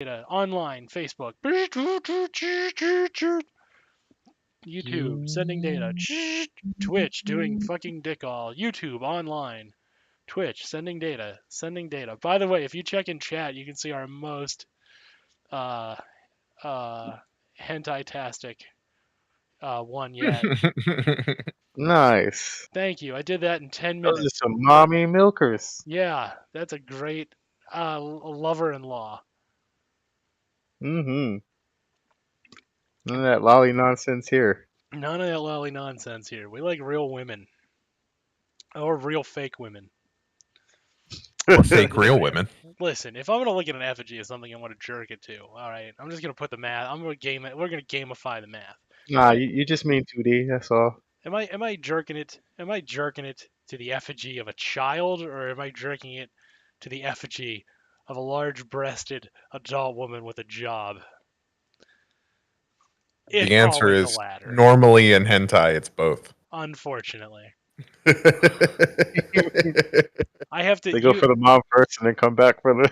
data online, Facebook, YouTube sending data, Twitch doing fucking dick all, YouTube online, Twitch sending data, sending data. By the way, if you check in chat, you can see our most uh hentai-tastic one yet. Nice. Thank you. I did that in 10 Those are minutes. some mommy milkers. Yeah, that's a great lover-in-law. Mm-hmm. None of that lolly nonsense here. None of that lolly nonsense here. We like real women or real fake women. Or fake real Anyway, women. listen, if I'm gonna look at an effigy of something, I want to jerk it to. All right, I'm just gonna put the math. I'm gonna game it. We're gonna gamify the math. Nah, Right? you just mean 2D, that's all. Am I jerking it? Am I jerking it to the effigy of a child, or am I jerking it to the effigy of a large-breasted adult woman with a job? It's The answer probably the is latter, normally in hentai, it's both. unfortunately. Yeah, I have to They go you for the mom first and then come back for the.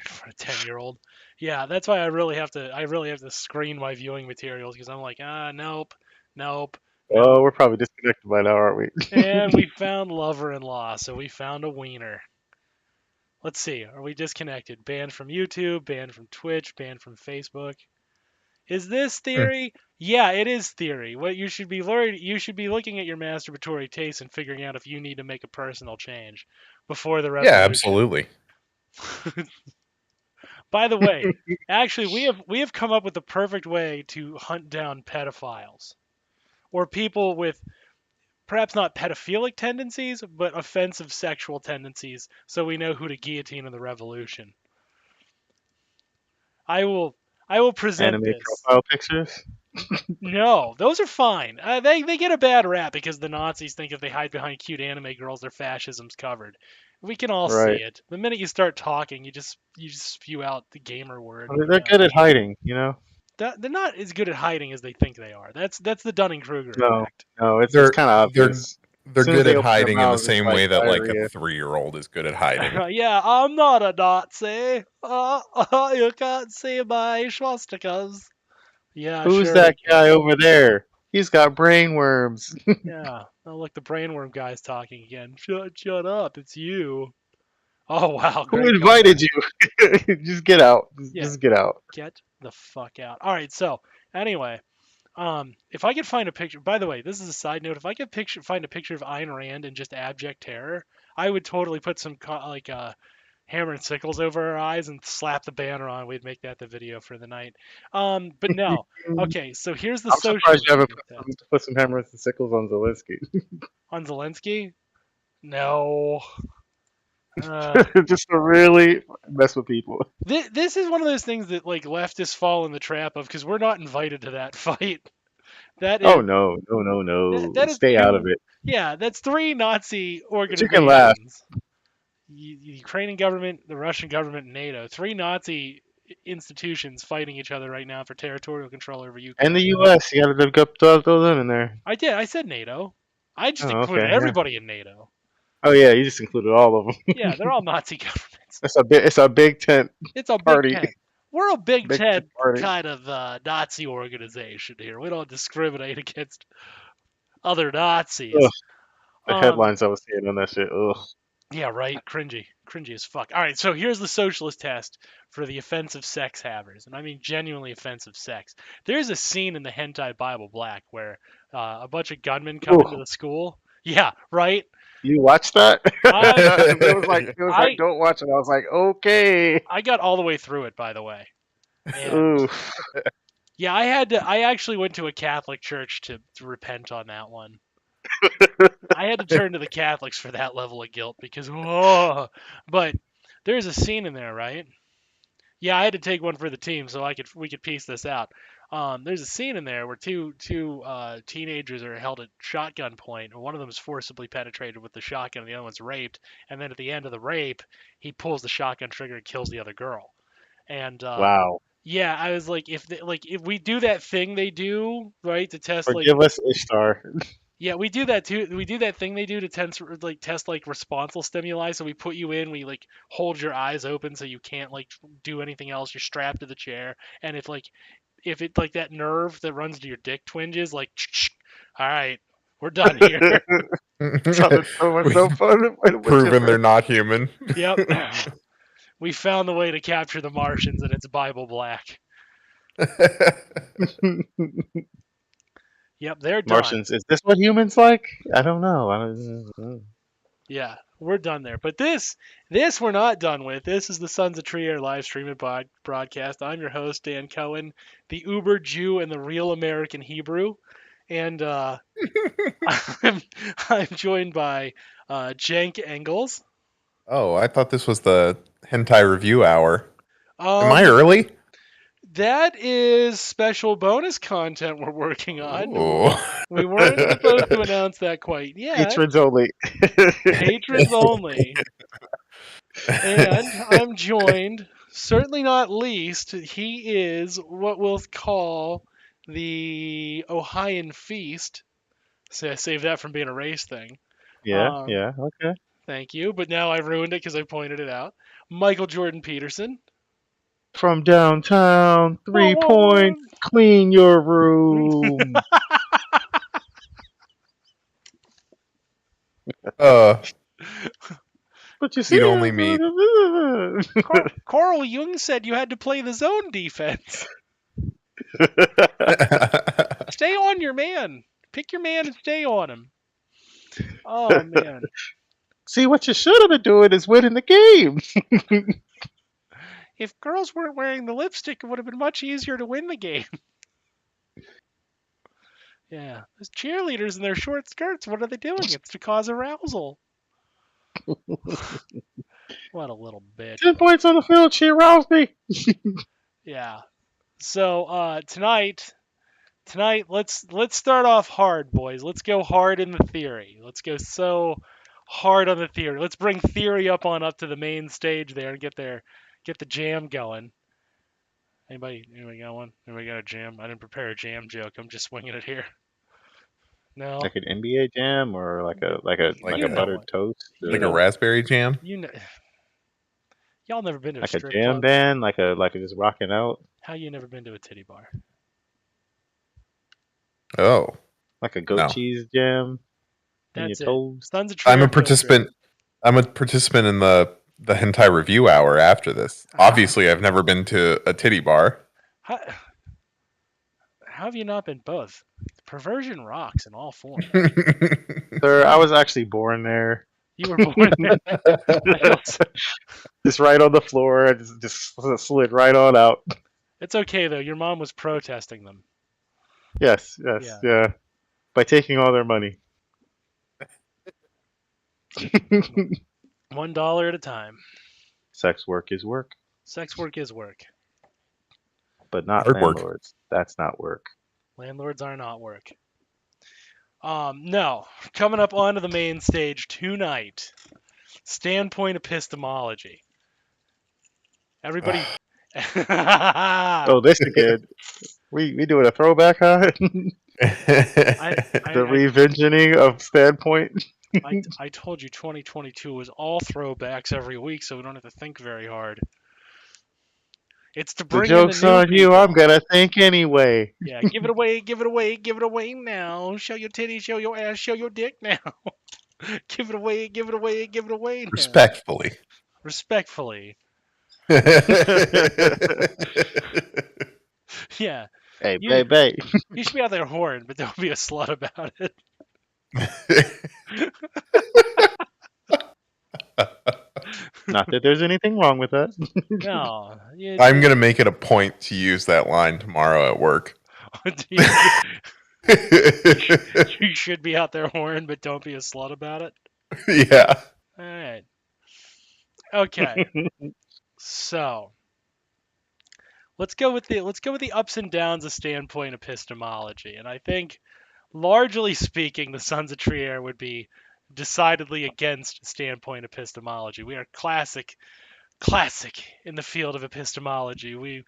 for a 10-year-old. Yeah, that's why I really have to screen my viewing materials because I'm like, nope, nope, Oh, nope. we're probably disconnected by now, aren't And we? we found lover-in-law, so we found a wiener. Let's see, are we disconnected? Banned from YouTube, banned from Twitch, banned from Facebook. Is this theory? Yeah, it is theory. What you should be looking at your masturbatory taste and figuring out if you need to make a personal change before the revolution. absolutely. By the way, actually we have come up with the perfect way to hunt down pedophiles or people with perhaps not pedophilic tendencies, but offensive sexual tendencies, so we know who to guillotine in the revolution. I will I will present Anime this. profile pictures. No, those are fine. They get a bad rap because the Nazis think if they hide behind cute anime girls, their fascism's covered. We can all see Right. it. The minute you start talking, you just spew out the gamer word. Well, they're good at hiding. They're not as good at hiding as they think they are. That's the Dunning-Kruger No, effect. no, it's They're kind of they're obvious. they're As soon as good they at open their hiding in the mouths, it's same like way that like a diarrhea. 3-year-old is good at hiding. Yeah, I'm not a Nazi. You can't see my swastikas. Yeah, Who's sure we that can. guy over there? He's got brainworms. Yeah. Oh, look, the brainworm guy's talking again. Shut up. It's you. Oh, wow. Who Great invited comeback. you? Just get out. Yeah. Just get out. Get the fuck out. All right. So, anyway, if I could find a picture, by the way, this is a side note. If I could find a picture of Ayn Rand in just abject terror, I would totally put some hammer and sickles over her eyes and slap the banner on. We'd make that the video for the night. But no. Okay, so here's the I'm surprised you socialist haven't test. put some hammers and sickles on Zelensky. On Zelensky? No. Uh, Just to really mess with people. this is one of those things that like leftists fall in the trap of because we're not invited to that fight. That Oh is no, no, no, no. that is Stay out of two. it. Yeah, that's three Nazi But you can laugh. organizations: the Ukrainian government, the Russian government, and NATO. Three Nazi institutions fighting each other right now for territorial control over And the Ukraine. U.S. You gotta throw them in there. I did. I said NATO. I just Oh, included okay, yeah. everybody in NATO. Oh yeah, you just included all of them. Yeah, they're all Nazi governments. It's a big tent It's a Big party. Ten. We're a Big Big tent Ten party. kind of Nazi organization here. We don't discriminate against other Nazis. Ugh, the Um, headlines I was seeing on that shit. Ugh. yeah, right. Cringy as fuck. All right, so here's the socialist test for the offensive sex havers, and I mean genuinely offensive sex. There's a scene in the hentai Bible Black where a bunch of gunmen come into Ooh, the school. Yeah, right. you watched that? I It was like I don't watch it. I was like, okay. I got all the way through it, by the way, and Ooh. yeah, I had to. I actually went to a Catholic church to repent on that one. I had to turn to the Catholics for that level of guilt because but there's a scene in there, right? Yeah, I had to take one for the team so we could piece this out. There's a scene in there where two teenagers are held at shotgun point, and one of them is forcibly penetrated with the shotgun, and the other one's raped. And then at the end of the rape, he pulls the shotgun trigger and kills the other girl. And Wow. yeah, I was like, if we do that thing they do right to test like Forgive us, Ishtar. Yeah, we do that too. We do that thing they do to test like responsal stimuli. So we put you in, we like hold your eyes open so you can't like do anything else. You're strapped to the chair, and if it like that nerve that runs to your dick twinges, like, all right, we're done here. Sounded so much so We've fun. What's your proven they're not human. Yep, we found the way to capture the Martians, and it's Bible black. Yep, they're done. Martians, is this what humans like? I don't know. I don't. Yeah, we're done there. But this we're not done with. This is the Sons of Trier live streaming broadcast. I'm your host, Dan Cohen, the Uber Jew and the real American Hebrew. And I'm, I'm joined by Cenk Engels. Oh, I thought this was the hentai review hour. Am I Um, early? that is special bonus content we're working on. Ooh. We weren't supposed to announce that quite yet. Patrons only. Patrons only. And I'm joined, certainly not least, he is what we'll call the Ohioan Feast. So I saved that from being a race thing. Yeah, yeah, okay. Thank you. But now I ruined it because I pointed it out. Michael Jordan Peterson. From downtown, Wah, 3 points, clean your room. Uh, But you see, You'd only meet. Carl Jung said you had to play the zone defense. Stay on your man. Pick your man and stay on him. Oh, man. See, what you should have been doing is winning the game. If girls weren't wearing the lipstick, it would have been much easier to win the game. Yeah. Those cheerleaders in their short skirts, what are they doing? It's to cause arousal. What a little bitch. 10 points on the field, she aroused me. Yeah. So tonight let's start off hard, boys. Let's go hard in the theory. Let's go so hard on the theory. Let's bring theory up to the main stage there and get the jam going. Anybody got one? Anybody got a jam? I didn't prepare a jam joke. I'm just swinging it here. No. Like an NBA jam or like a Like a a- buttered toast? Like a raspberry jam? You know, y'all never been to a Like a strip jam club? band, like a just rocking out, How you never been to a titty bar? Oh. like a goat No. cheese jam in That's your it. toes. Sons of I'm a Trier field trip. participant. I'm a participant in the hentai review hour after this. Obviously, I've never been to a titty bar. How have you not been both? Perversion rocks in all forms. Sir, I was actually born there. You were born there. Just right on the floor. I just slid right on out. It's okay though. Your mom was protesting them. Yes, yeah. By taking all their money. $1 at a time. Sex work is work, Sex work is work. but not Hard work. landlords. That's not work. Landlords are not work. No. Coming up onto the main stage tonight. Standpoint epistemology. Everybody. Oh, this again. We doing a throwback, huh? The revisioning of standpoint. I told you 2022 was all throwbacks every week, so we don't have to think very hard. It's to The bring joke's in the new on you. people. I'm gonna think anyway. Yeah, give it away, give it away, give it away now. Show your titties, show your ass, show your dick now. Give it away, give it away, give it away now. Respectfully. Respectfully. Yeah. Hey, You- babe. You should be out there whoring, but don't be a slut about it. Not that there's anything wrong with that. No. I'm going to make it a point to use that line tomorrow at work. You should be out there whoring, but don't be a slut about it. Yeah. All right. Okay. So let's go with the ups and downs of standpoint epistemology, and I think, largely speaking, the Sons of Trier would be decidedly against standpoint epistemology. We are classic in the field of epistemology.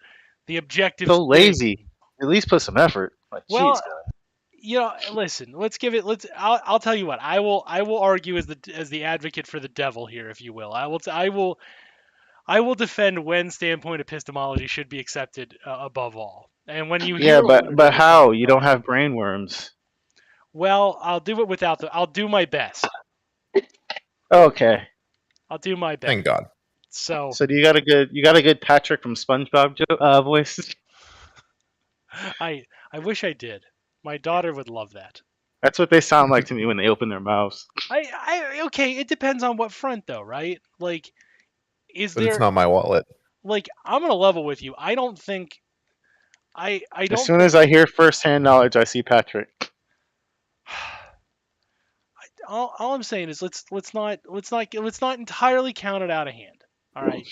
The objective. So lazy. At least put some effort. Like, Well, jeez, guys. listen. Let's give it. I'll tell you what. I will argue as the advocate for the devil here, if you will. I will defend when standpoint epistemology should be accepted above all. And when you Yeah, hear but alternative opinions, how? You go don't ahead. have brainworms. Well, I'll do it without the. I'll do my best. Okay. I'll do my best. Thank God. So So do you got a good Patrick from SpongeBob voice? I wish I did. My daughter would love that. That's what they sound like to me when they open their mouths. Okay, it depends on what front though, right? Like, is But it's there not my wallet. like I'm gonna level with you. I don't think I As don't soon think as I hear firsthand knowledge, I see Patrick. all I'm saying is let's not entirely count it out of hand. All right.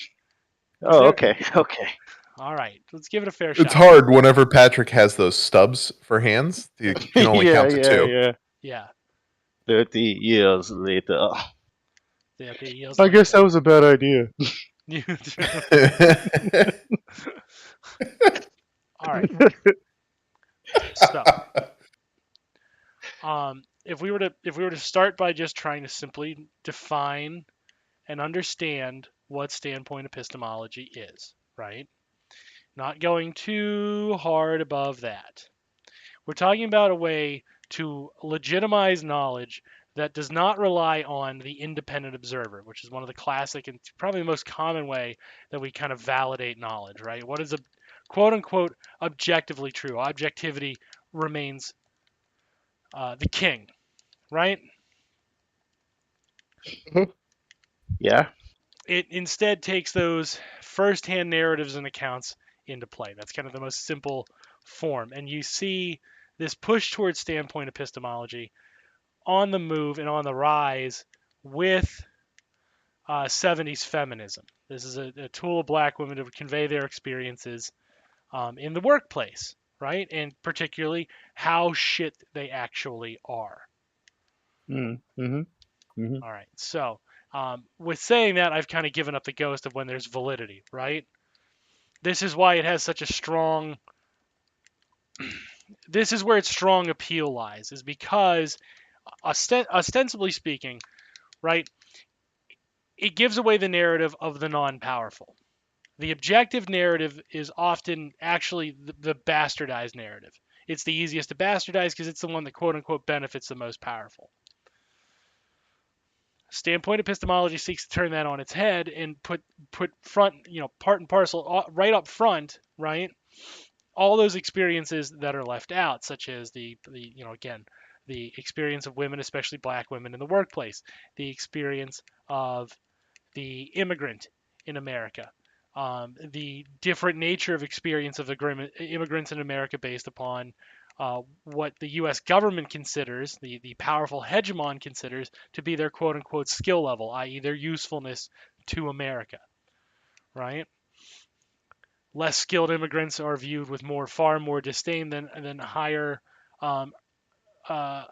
Is Oh, there okay, okay. all right, let's give it a fair It's shot. hard whenever Patrick has those stubs for hands. You can only Yeah, count to yeah, two. yeah. Yeah. 30 years later. Yeah, the years I guess later. that was a bad idea. All right. So, if we were to start by just trying to simply define and understand what standpoint epistemology is, right? Not going too hard above that. We're talking about a way to legitimize knowledge that does not rely on the independent observer, which is one of the classic and probably the most common way that we kind of validate knowledge, right? What is a quote unquote objectively true? Objectivity remains the king, right? Yeah. It instead takes those firsthand narratives and accounts into play. That's kind of the most simple form. And you see this push towards standpoint epistemology on the move and on the rise with 70s feminism. This is a tool of black women to convey their experiences in the workplace, right? And particularly how shit they actually are. Mm-hmm. Mm-hmm. All right. So, with saying that, I've kind of given up the ghost of when there's validity, right? This is why it has such a strong. This is where its strong appeal lies, is because ostensibly speaking, right, it gives away the narrative of the non-powerful. The objective narrative is often actually the bastardized narrative. It's the easiest to bastardize because it's the one that quote unquote benefits the most powerful. Standpoint epistemology seeks to turn that on its head and put front, part and parcel right up front, right? All those experiences that are left out, such as again, the experience of women, especially black women in the workplace, the experience of the immigrant in America, the different nature of experience of immigrants in America based upon what the U.S. government considers, the powerful hegemon considers to be their quote unquote skill level, i.e., their usefulness to America, right? Less skilled immigrants are viewed with far more disdain than higher, um, uh,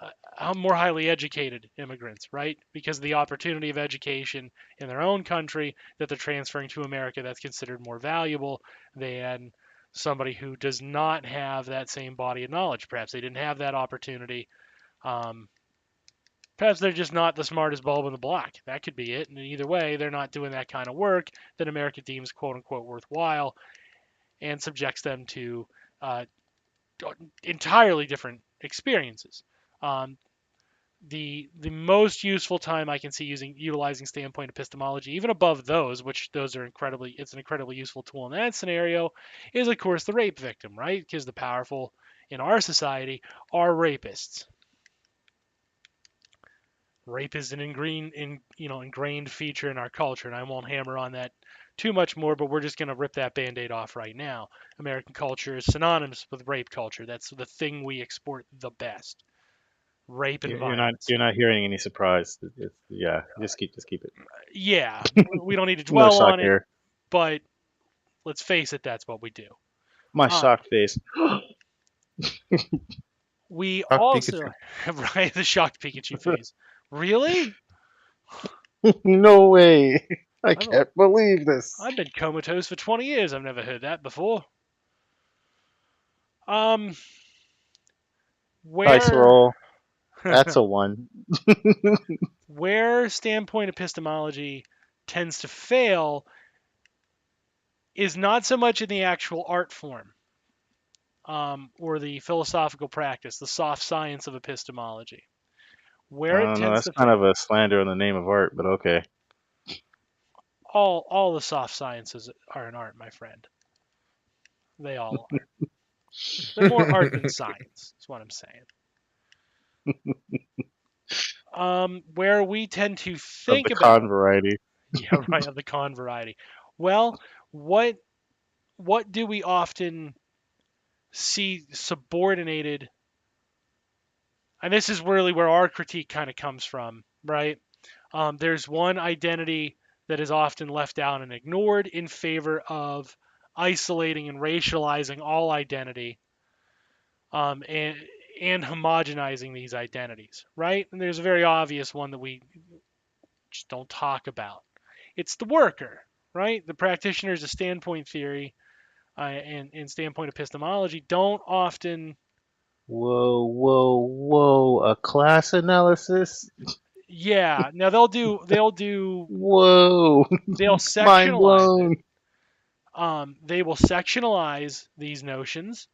more highly educated immigrants, right? Because of the opportunity of education in their own country that they're transferring to America, that's considered more valuable than somebody who does not have that same body of knowledge. Perhaps they didn't have that opportunity. Um, Perhaps they're just not the smartest bulb in the block. That could be it. And either way, they're not doing that kind of work that America deems quote unquote worthwhile and subjects them to uh, entirely different experiences. Um, the most useful time I can see utilizing standpoint epistemology, even above those, which those are it's an incredibly useful tool in that scenario, is of course the rape victim, right? Because the powerful in our society are rapists. Rape is an ingrained feature in our culture, and I won't hammer on that too much more, but we're just going to rip that band-aid off right now. American culture is synonymous with rape culture. That's the thing we export the best. Rape and violence. You're not hearing any surprise. Yeah, just keep it. Yeah, we don't need to No dwell shock on it, here. but let's face it, that's what we do. My Uh, shocked face. we Fuck also, Pikachu. right, the shocked Pikachu face. Really? No way. I I've, can't believe this. I've been comatose for 20 years. I've never heard that before. Um, Dice where roll. That's a 1. where standpoint epistemology tends to fail is not so much in the actual art form, or the philosophical practice, the soft science of epistemology. I Where it don't know. tends That's to kind of fail, a slander in the name of art, but okay. all the soft sciences are an art, my friend. They all are. They're more art than science. Is what I'm saying. Where we tend to Of think the con about, variety. yeah, right, of the con variety. Well, what what do we often see subordinated? And this is really where our critique kind of comes from, right? There's one identity that is often left out and ignored in favor of isolating and racializing all identity, um, and and homogenizing these identities, right? And there's a very obvious one that we just don't talk about. It's the worker, right? The practitioners of standpoint theory, and standpoint epistemology don't often. Whoa, whoa, whoa. A class analysis? Yeah, now they'll Whoa. Mind sectionalize it. blown. They will sectionalize these notions.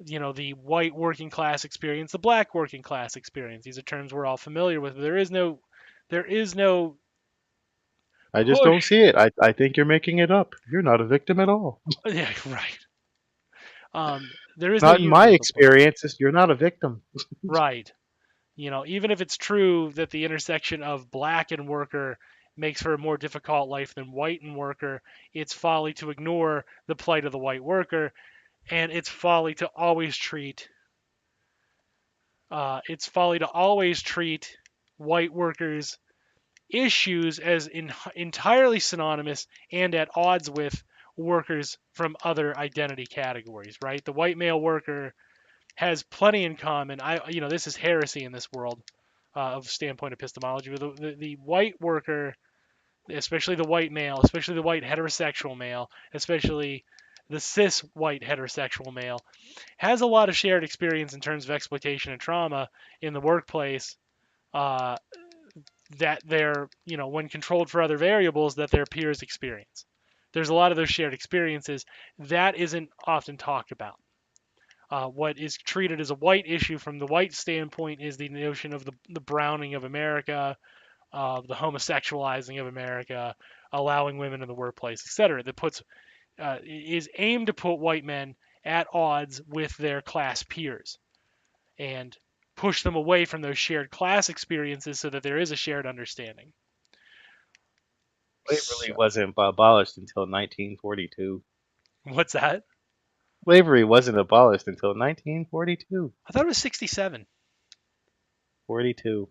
The white working class experience, the black working class experience. These are terms we're all familiar with. But there is no I just don't push. see it. I think you're making it up. You're not a victim at all. Yeah, right. There is no Not in my universal push. experience. You're not a victim. Right. Even if it's true that the intersection of black and worker makes for a more difficult life than white and worker, it's folly to ignore the plight of the white worker, and it's folly to always treat white workers' issues as entirely synonymous and at odds with workers from other identity categories. Right? The white male worker has plenty in common. This is heresy in this world, of standpoint epistemology. But the white worker, especially the white male, especially the white heterosexual male, especially the cis white heterosexual male, has a lot of shared experience in terms of exploitation and trauma in the workplace, uh, that when controlled for other variables, that their peers experience. There's a lot of those shared experiences that isn't often talked about. What is treated as a white issue from the white standpoint is the notion of the browning of America, the homosexualizing of America, allowing women in the workplace, etc. That is aimed to put white men at odds with their class peers and push them away from those shared class experiences so that there is a shared understanding. Slavery So, wasn't abolished until 1942. what's that? Slavery wasn't abolished until 1942. I thought it was 67. 42.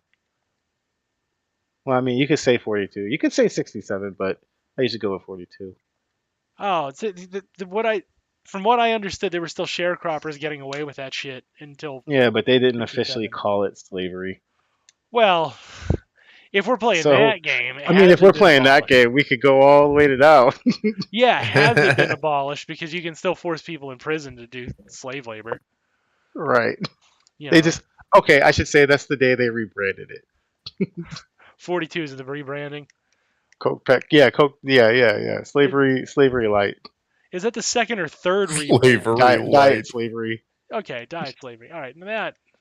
Well, I mean, you could say 42. You could say 67, but I usually go with 42. Oh, from what I understood, they were still sharecroppers getting away with that shit until Yeah, but they didn't officially 67. call it slavery. Well, if we're playing So, that game, I mean, if has we're it been playing that abolished? game, we could go all the way to now. Yeah, has it been abolished? Because you can still force people in prison to do slave labor. Right. You They know, just, okay, I should say that's the day they rebranded it. 42 is the rebranding. Coke Pack. Yeah, Coke. Yeah. It, Slavery light. is that the second or third rebrand? Slavery Diet light. slavery. Okay, diet slavery. All right,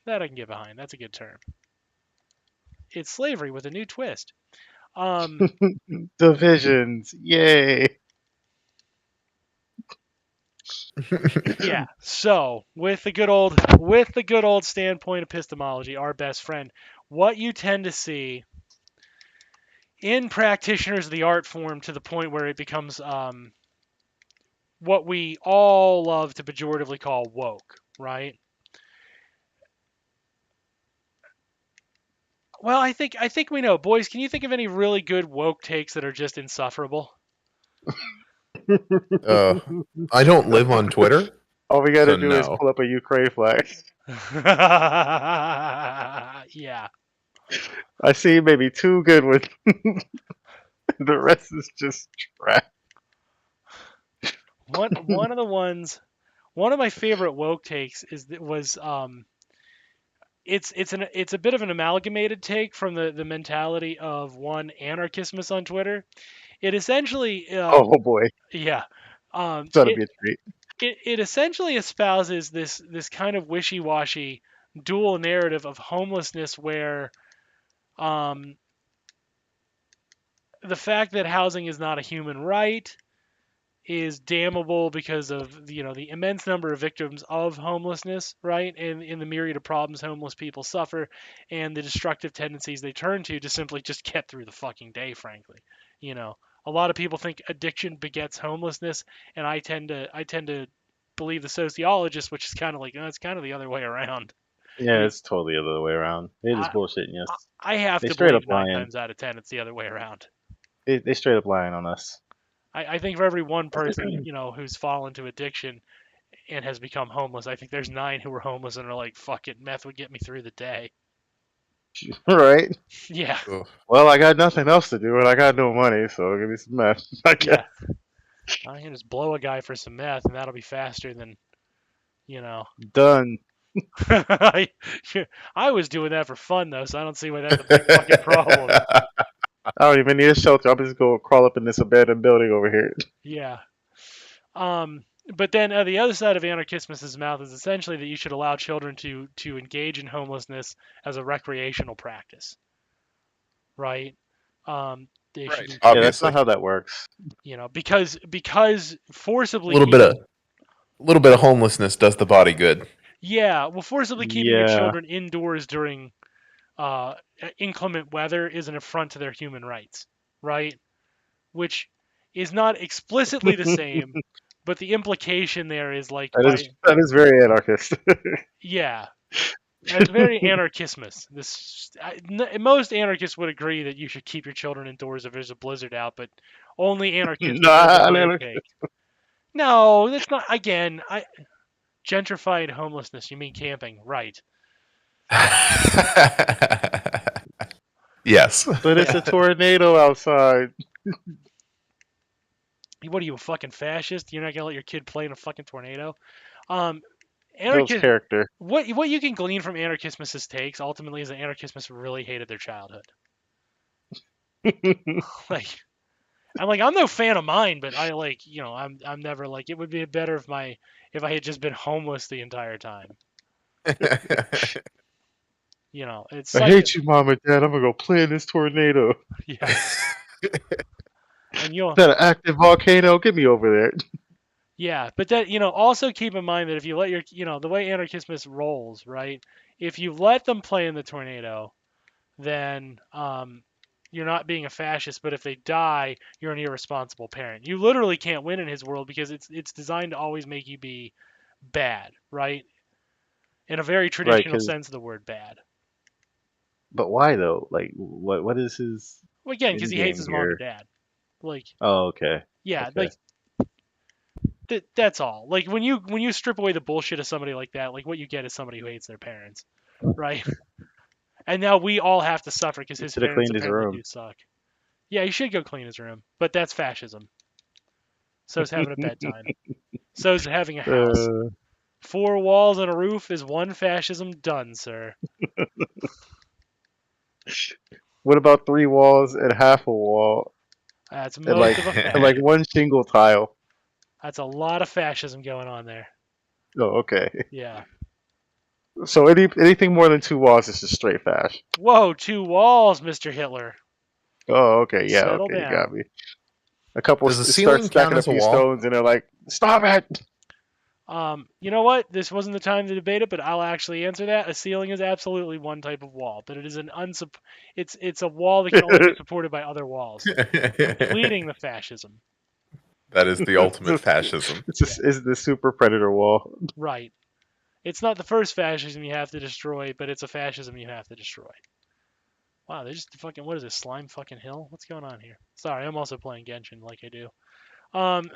that I can get behind. That's a good term. It's slavery with a new twist. Um, Divisions. Yay. yeah. So with the good old standpoint epistemology, our best friend, what you tend to see in practitioners of the art form to the point where it becomes, what we all love to pejoratively call woke, right? Well, I think we know, boys. Can you think of any really good woke takes that are just insufferable? uh, I don't live on Twitter, All we so gotta do is no. pull up a Ukraine flag. Yeah. I see maybe two good ones. The rest is just trash. One of the ones, one of my favorite woke takes was it's a bit of an amalgamated take from the mentality of one anarchismus on Twitter. It essentially, Oh boy, yeah, it's gonna be a treat. it essentially espouses this kind of wishy-washy dual narrative of homelessness where um, the fact that housing is not a human right is damnable because of the immense number of victims of homelessness, right? And in the myriad of problems homeless people suffer and the destructive tendencies they turn to simply just get through the fucking day, frankly. You know, a lot of people think addiction begets homelessness, and I tend to believe the sociologist, which is kind of like, it's kind of the other way around. Yeah, You, it's totally the other way around. It is I bullshitting I us. I have They to straight up believe nine lying. times out of ten it's the other way around. They straight up lying on us. I think for every one person who's fallen to addiction and has become homeless. I think there's 9 who were homeless and are like, fuck it, meth would get me through the day. Right? Yeah, Ugh. Well, I got nothing else to do, and I got no money, so give me some meth. I guess. yeah. I can just blow a guy for some meth, and that'll be faster than, you know. Done. I, I was doing that for fun, though, so I don't see why that's a big fucking problem. I don't even need a shelter. I'm just gonna crawl up in this abandoned building over here. Yeah. Um, but then the other side of anarchismus's mouth is essentially that you should allow children to engage in homelessness as a recreational practice, right? They should Right. be, Yeah, that's not Obviously, how that works. because a forcibly little bit of keeping homelessness does the body good. Yeah, well, forcibly keeping your Yeah. children indoors during uh, inclement weather is an affront to their human rights, right? Which is not explicitly the same, but the implication there is like That is very anarchist. yeah, it's very anarchismus. Most anarchists would agree that you should keep your children indoors if there's a blizzard out, but only anarchists would hold the Nah, other anarchist. take. No, that's not. Again, gentrified homelessness. You mean camping, right? Yes. But it's a tornado outside. What are you, a fucking fascist? You're not gonna let your kid play in a fucking tornado? Um, Builds anarchist. character. What you can glean from anarchismus's takes ultimately is that anarchismus really hated their childhood. Like, I'm no fan of mine, but I'm never like, it would be better if I had just been homeless the entire time. It's I like hate you, Mom and Dad. I'm gonna go play in this tornado. yeah, and Is that an active volcano? Get me over there. yeah, but that also keep in mind that if you let the way anarchismus rolls, right? If you let them play in the tornado, then you're not being a fascist. But if they die, you're an irresponsible parent. You literally can't win in his world because it's designed to always make you be bad, right? In a very Right? traditional Because, sense of the word bad. but why though? Like, what is his Well, again, because end he hates game his mom and here? dad. Like, Oh, okay, yeah, okay. like that's all. Like when you strip away the bullshit of somebody like that, like what you get is somebody who hates their parents, right? And now we all have to suffer because He his should have parents cleaned his apparently room. do suck. Yeah, he should go clean his room, but that's fascism. So's having a bedtime. So's having a house. Uh, 4 walls and a roof is one fascism done, sir. what about 3 walls and half a wall That's and most like of a and like fascism. one shingle tile? That's a lot of fascism going on there. Oh, okay. Yeah. So anything more than 2 walls is just straight fash. Whoa, 2 walls, Mr. Hitler. Oh, okay, yeah, Settle okay, you got down. me. A couple Does the start ceiling count stacking a as a few wall? stones, and they're like, "Stop it!" You know what? This wasn't the time to debate it, but I'll actually answer that. A ceiling is absolutely one type of wall, but it is it's a wall that can only be supported by other walls, completing the fascism. That is the it's ultimate just, fascism. Yeah, it's the super predator wall. right. It's not the first fascism you have to destroy, but it's a fascism you have to destroy. Wow, they're just fucking, what is this, slime fucking hill? What's going on here? Sorry, I'm also playing Genshin like I do. Um,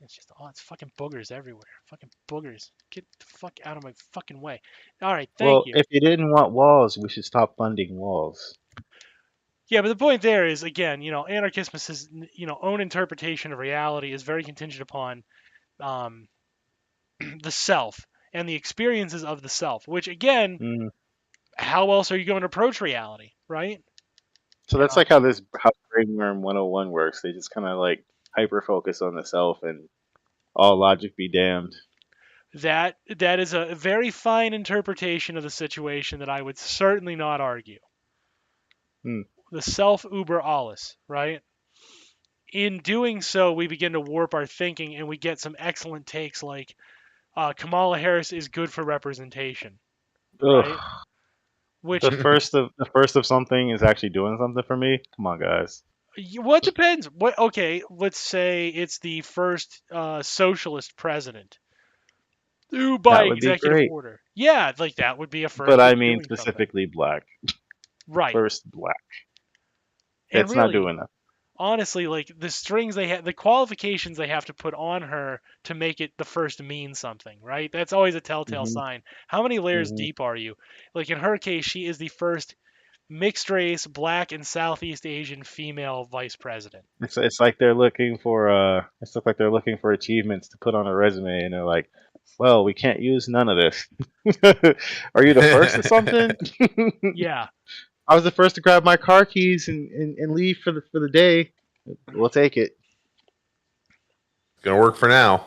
it's just, it's fucking boogers everywhere. Fucking boogers. Get the fuck out of my fucking way. All right, thank Well, you. if you didn't want walls, we should stop funding walls. Yeah, but the point there is, again, anarchism's own interpretation of reality is very contingent upon um, the self. and the experiences of the self. Which again, Mm. how else are you going to approach reality, right? So that's like how Brainworm 101 works. They just kind of like hyper focus on the self and all logic be damned. That is a very fine interpretation of the situation that I would certainly not argue. Hmm. The self uber alles, right? In doing so, we begin to warp our thinking and we get some excellent takes like Kamala Harris is good for representation, right? Ugh. Which The first of something is actually doing something for me. Come on, guys. what depends? What okay? Let's say it's the first socialist president who, by That would be executive great. order, yeah, like that would be a But first I of mean doing something, specifically black. right? First black. And It's not really, doing that. honestly, like the strings they have, the qualifications they have to put on her to make it the first mean something, right? That's always a telltale Hmm. sign. How many layers Hmm. deep are you? Like in her case, she is the first mixed race, black and Southeast Asian female vice president. It's like they're looking for it's like they're looking for achievements to put on a resume, and they're like, well, we can't use none of this. Are you the first of something? Yeah, I was the first to grab my car keys and leave for the day. We'll take it. Gonna work for now.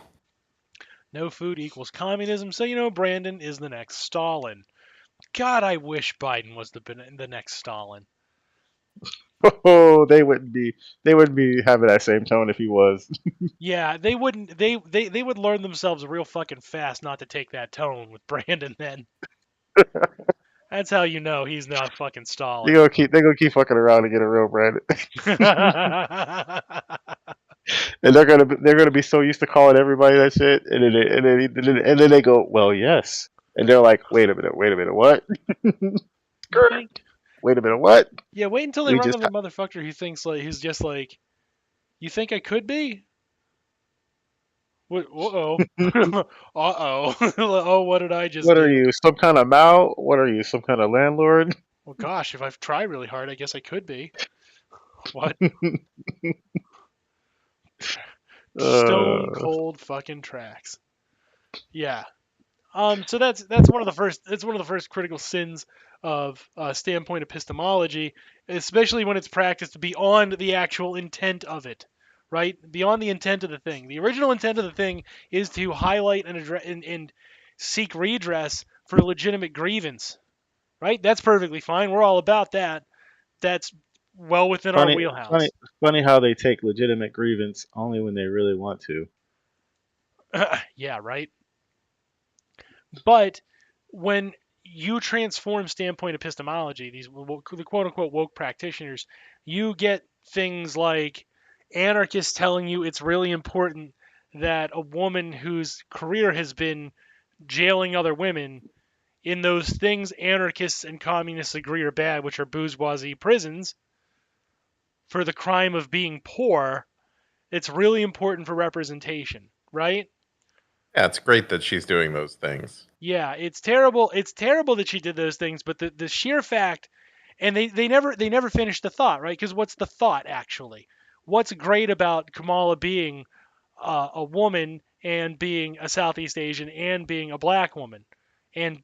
no food equals communism. So Brandon is the next Stalin. God, I wish Biden was the next Stalin. Oh, they wouldn't be having that same tone if he was. Yeah, they wouldn't. They would learn themselves real fucking fast not to take that tone with Brandon. Then that's how you know he's not fucking Stalin. They gonna keep fucking around to get a real brand, and they're gonna be so used to calling everybody that shit, and then they go, well, yes, and they're like, wait a minute, what? You think? Wait a minute, what? Yeah, wait until they We run just into the motherfucker who thinks like who's just like, you think I could be? What? Uh-oh. Uh-oh. Oh, what did I just what are do? you, some kind of Mao? What are you, some kind of landlord? Well, gosh, if I've tried really hard, I guess I could be. What? Stone uh, cold fucking tracks. Yeah. So that's one of the first. It's one of the first critical sins of standpoint epistemology, especially when it's practiced beyond the actual intent of it, right? Beyond the intent of the thing. The original intent of the thing is to highlight and address and seek redress for legitimate grievance, right? That's perfectly fine. We're all about that. That's well within our funny, funny, wheelhouse. funny how they take legitimate grievance only when they really want to. Yeah, right. But when you transform standpoint epistemology, the quote unquote woke practitioners, you get things like anarchists telling you it's really important that a woman whose career has been jailing other women in those things anarchists and communists agree are bad, which are bourgeoisie prisons, for the crime of being poor, it's really important for representation, right? Yeah, it's great that she's doing those things. Yeah, it's terrible. It's terrible that she did those things, but the sheer fact, and they never finished the thought, right? Because what's the thought actually? What's great about Kamala being a woman and being a Southeast Asian and being a black woman, and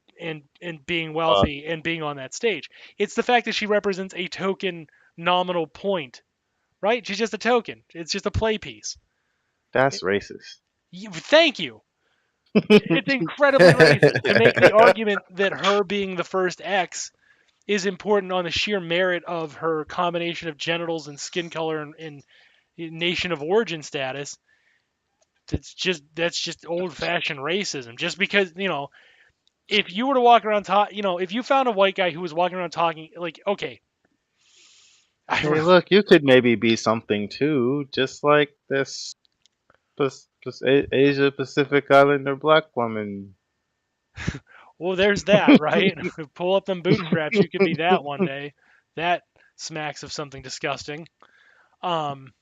being Uh, wealthy and being on that stage? It's the fact that she represents a token nominal point, right? She's just a token. It's just a play piece. that's racist. Thank you. It's incredibly racist to make the argument that her being the first X is important on the sheer merit of her combination of genitals and skin color and nation of origin status. That's just old-fashioned racism. Just because if you were to walk around if you found a white guy who was walking around talking like, okay, Hey, look, you could maybe be something too, just like this Asia Pacific Islander black woman. well, there's that, right? Pull up them bootstraps, you could be that one day. That smacks of something disgusting. Um,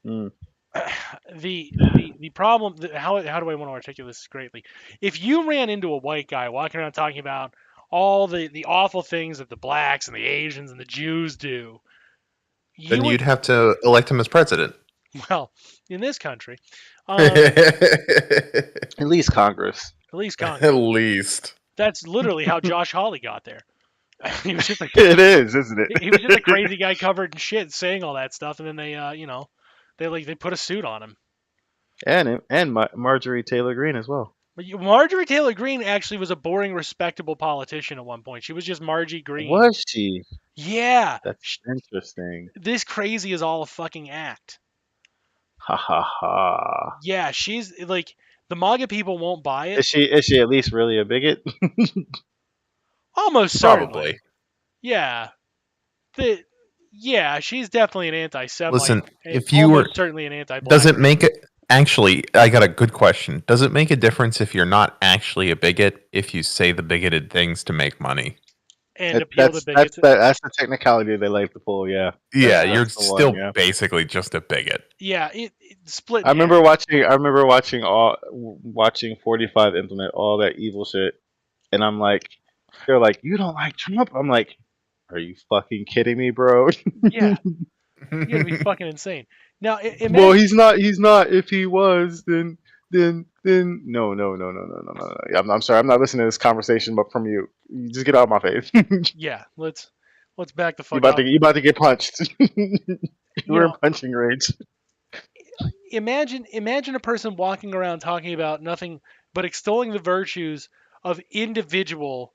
Mm. the problem how do I want to articulate this greatly? If you ran into a white guy walking around talking about all the awful things that the blacks and the Asians and the Jews do, you Then would you'd have to elect him as president. well in this country. At least Congress. At least At Congress. least. That's literally how Josh Hawley got there. He was just a It is, isn't it? he was just a crazy guy covered in shit saying all that stuff, and then they they put a suit on him. And Marjorie Taylor Greene as well. But Marjorie Taylor Greene actually was a boring, respectable politician at one point. She was just Margie Green. Was she? Yeah. That's interesting. This crazy is all a fucking act. Ha ha ha. Yeah, she's like the MAGA people won't buy it. Is she at least really a bigot? Almost certainly. Probably. Yeah. Yeah, she's definitely an anti-Semite. Listen, and if you almost were, certainly an anti-black. does it make it? Actually, I got a good question. Does it make a difference if you're not actually a bigot if you say the bigoted things to make money? And appeal to bigots? That's the technicality they like to pull. Yeah. Yeah, That's you're the still one, yeah. basically just a bigot. Yeah, it split. I remember watching 45 implement all that evil shit, and I'm like, they're like, you don't like Trump? I'm like, are you fucking kidding me, bro? Yeah, you gotta be fucking insane. Now, well, he's not. He's not. If he was, then no. I'm sorry. I'm not listening to this conversation, but from you, just get out of my face. Yeah, let's back the fuck you up. about to get punched. We're in know, punching range. Imagine a person walking around talking about nothing but extolling the virtues of individual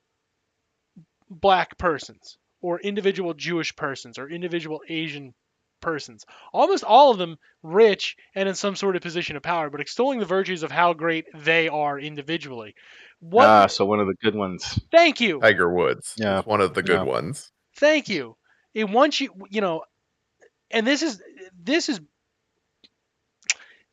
black persons or individual Jewish persons or individual Asian persons. Almost all of them rich and in some sort of position of power, but extolling the virtues of how great they are individually. So one of the good ones. Thank you. Tiger Woods Yeah. is one of the good ones. Thank you. And once and this is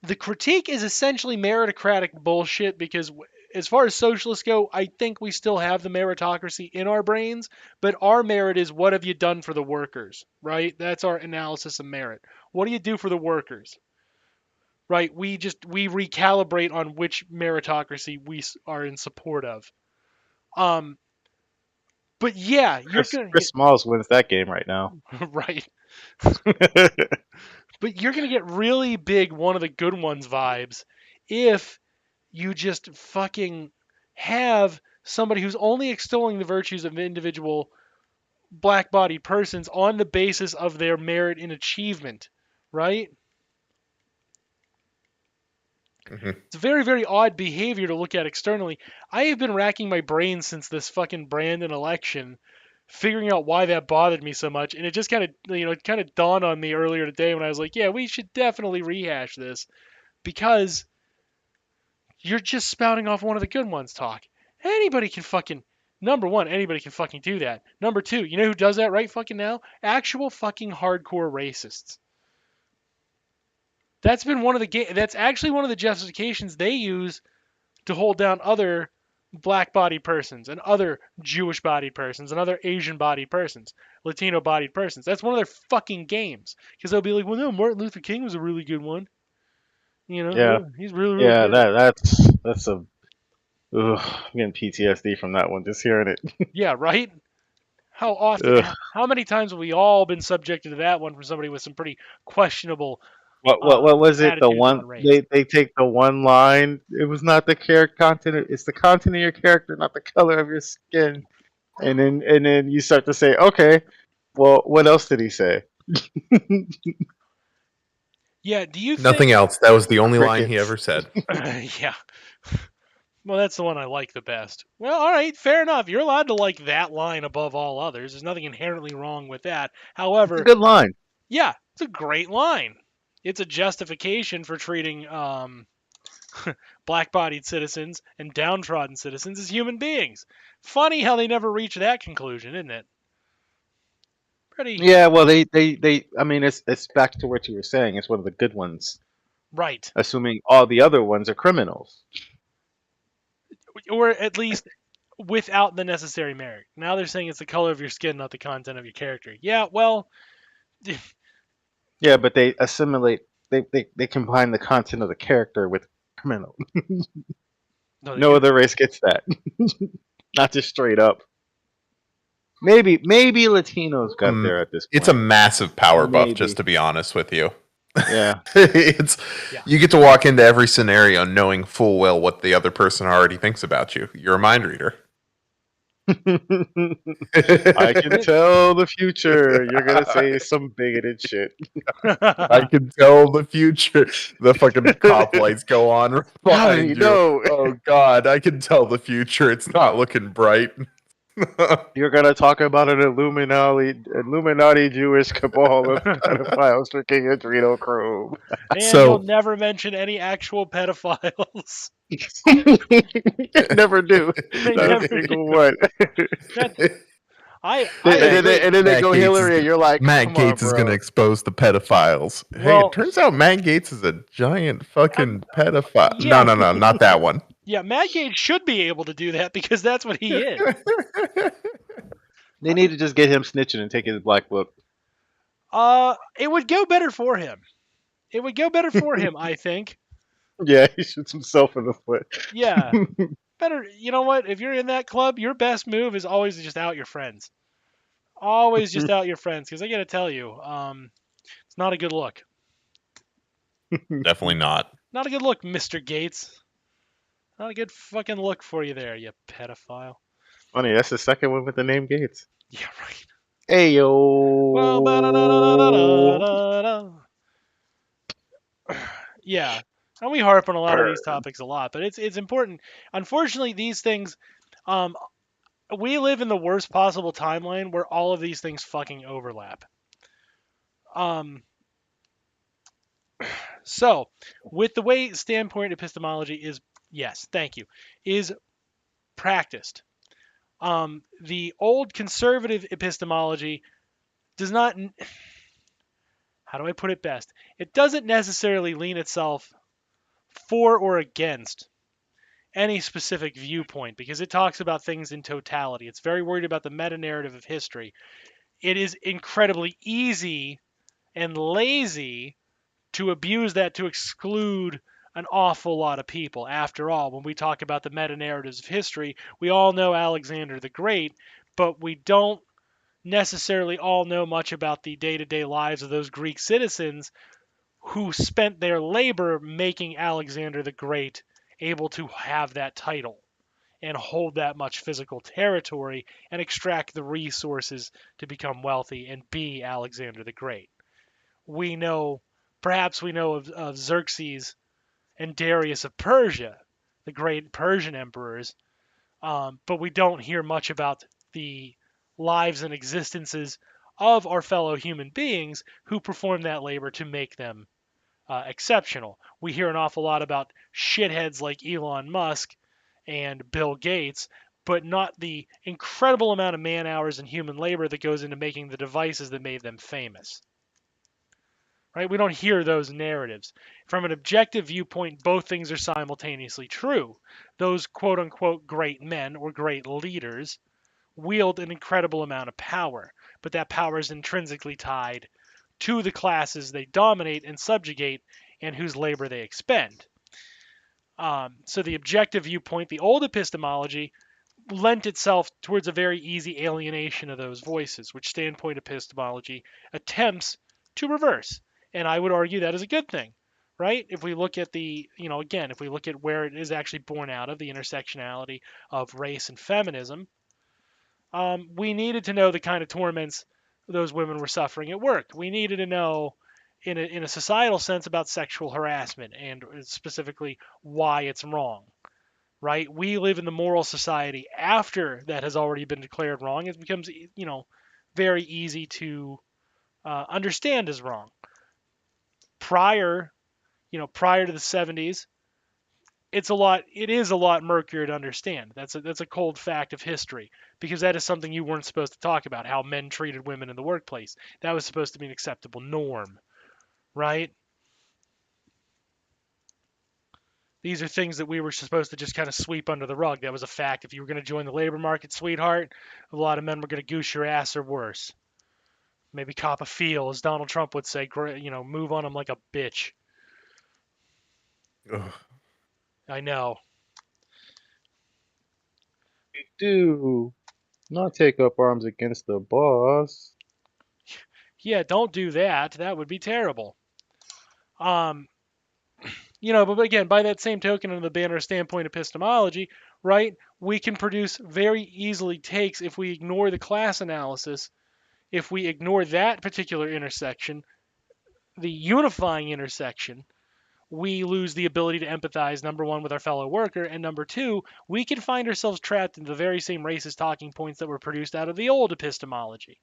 the critique is essentially meritocratic bullshit because as far as socialists go, I think we still have the meritocracy in our brains, but our merit is what have you done for the workers, right? That's our analysis of merit. What do you do for the workers? Right? We recalibrate on which meritocracy we are in support of. But yeah, Chris Smalls wins that game right now. Right. But you're going to get really big one of the good ones vibes if you just fucking have somebody who's only extolling the virtues of individual black-bodied persons on the basis of their merit and achievement, right? Mm-hmm. It's very, very odd behavior to look at externally. I have been racking my brain since this fucking Brandon election, figuring out why that bothered me so much, and it just kind of dawned on me earlier today when I was like, yeah, we should definitely rehash this because you're just spouting off one of the good ones talk. Anybody can fucking number one, anybody can fucking do that. Number two, you know who does that right fucking now? Actual fucking hardcore racists. That's been that's actually one of the justifications they use to hold down other black-bodied persons and other Jewish-bodied persons and other Asian-bodied persons, Latino-bodied persons. That's one of their fucking games because they'll be like, well, no, Martin Luther King was a really good one. Yeah, he's really good. That's a. Ugh, I'm getting PTSD from that one just hearing it. Yeah, right. How often? How many times have we all been subjected to that one from somebody with some pretty questionable? What was it? The attitudes one on race? they take the one line. It was not the character content. It's the content of your character, not the color of your skin. And then you start to say, okay, well, what else did he say? Yeah. Do you? Nothing else. That was the only line he Crickets. ever said. Yeah. Well, that's the one I like the best. Well, all right, fair enough. You're allowed to like that line above all others. There's nothing inherently wrong with that. However, It's a good line. yeah, it's a great line. It's a justification for treating black-bodied citizens and downtrodden citizens as human beings. Funny how they never reach that conclusion, isn't it? Pretty Yeah, well, they. I mean, it's back to what you were saying. It's one of the good ones, right, assuming all the other ones are criminals. or at least without the necessary merit. Now they're saying it's the color of your skin, not the content of your character. Yeah, well, Yeah, but they assimilate. They combine the content of the character with criminal. No other race gets that. Not just straight up. Maybe Latinos got there at this point. It's a massive power buff, Maybe. just to be honest with you. Yeah. It's Yeah. you get to walk into every scenario knowing full well what the other person already thinks about you. You're a mind reader. I can tell the future. You're gonna say some bigoted shit. I can tell the future. The fucking cop lights go on right How do behind you you. know? Oh God, I can tell the future. It's not looking bright. You're gonna talk about an Illuminati Jewish cabal of pedophiles drinking adrenochrome. And you'll So never mention any actual pedophiles. Never do. They Not a never do. single one. That I And then agree. they Matt go Gates Hillary, and you're like, Matt come on, Gates is going to bro. expose the pedophiles. Hey, it Well, turns out Matt Gates is a giant fucking pedophile. yeah, No, not that one. yeah. Matt Gage should be able to do that because that's what he is. They need to just get him snitching and take his black book. It would go better for him. It would go better for him, I think. Yeah, he shoots himself in the foot. Yeah, better. You know what? If you're in that club, your best move is always to just out your friends. Always just out your friends, because I got to tell you, it's not a good look. Definitely not. Not a good look, Mr. Gates. Not a good fucking look for you there, you pedophile. Funny, that's the second one with the name Gates. Yeah, right. Hey Well, yo. yeah. And we harp on a lot of these topics a lot, but it's important. Unfortunately, these things, um, we live in the worst possible timeline where all of these things fucking overlap. Um, so with the way standpoint epistemology is, yes, thank you, is practiced. The old conservative epistemology does not. How do I put it best? It doesn't necessarily lean itself for or against any specific viewpoint because it talks about things in totality. It's very worried about the meta narrative of history. It is incredibly easy and lazy to abuse that to exclude an awful lot of people. After all, when we talk about the meta narratives of history, we all know Alexander the Great, but we don't necessarily all know much about the day to day lives of those Greek citizens who spent their labor making Alexander the Great able to have that title and hold that much physical territory and extract the resources to become wealthy and be Alexander the Great. We know, perhaps we know of Xerxes and Darius of Persia, the great Persian emperors, but we don't hear much about the lives and existences of our fellow human beings who perform that labor to make them exceptional. We hear an awful lot about shitheads like Elon Musk and Bill Gates, but not the incredible amount of man hours and human labor that goes into making the devices that made them famous. Right? We don't hear those narratives. From an objective viewpoint, both things are simultaneously true. Those quote unquote great men or great leaders wield an incredible amount of power, but that power is intrinsically tied to the classes they dominate and subjugate and whose labor they expend. So the objective viewpoint, the old epistemology, lent itself towards a very easy alienation of those voices, which standpoint epistemology attempts to reverse. And I would argue that is a good thing, right? If we look at again, if we look at where it is actually born out of, the intersectionality of race and feminism, we needed to know the kind of torments those women were suffering at work. We needed to know, in a societal sense, about sexual harassment and specifically why it's wrong. Right? We live in the moral society after that has already been declared wrong. It becomes, very easy to understand as wrong. Prior, prior to the 70s, it is a lot murkier to understand. That's a cold fact of history because that is something you weren't supposed to talk about, how men treated women in the workplace. That was supposed to be an acceptable norm, right? These are things that we were supposed to just kind of sweep under the rug. That was a fact. If you were going to join the labor market, sweetheart, a lot of men were going to goose your ass or worse. Maybe cop a feel, as Donald Trump would say, move on them like a bitch. Ugh. I know. Do not take up arms against the boss. Yeah, don't do that. That would be terrible. Um, but again, by that same token, in the banner standpoint epistemology, right, we can produce very easily takes if we ignore the class analysis, if we ignore that particular intersection, the unifying intersection, we lose the ability to empathize, number one, with our fellow worker, and number two, we can find ourselves trapped in the very same racist talking points that were produced out of the old epistemology.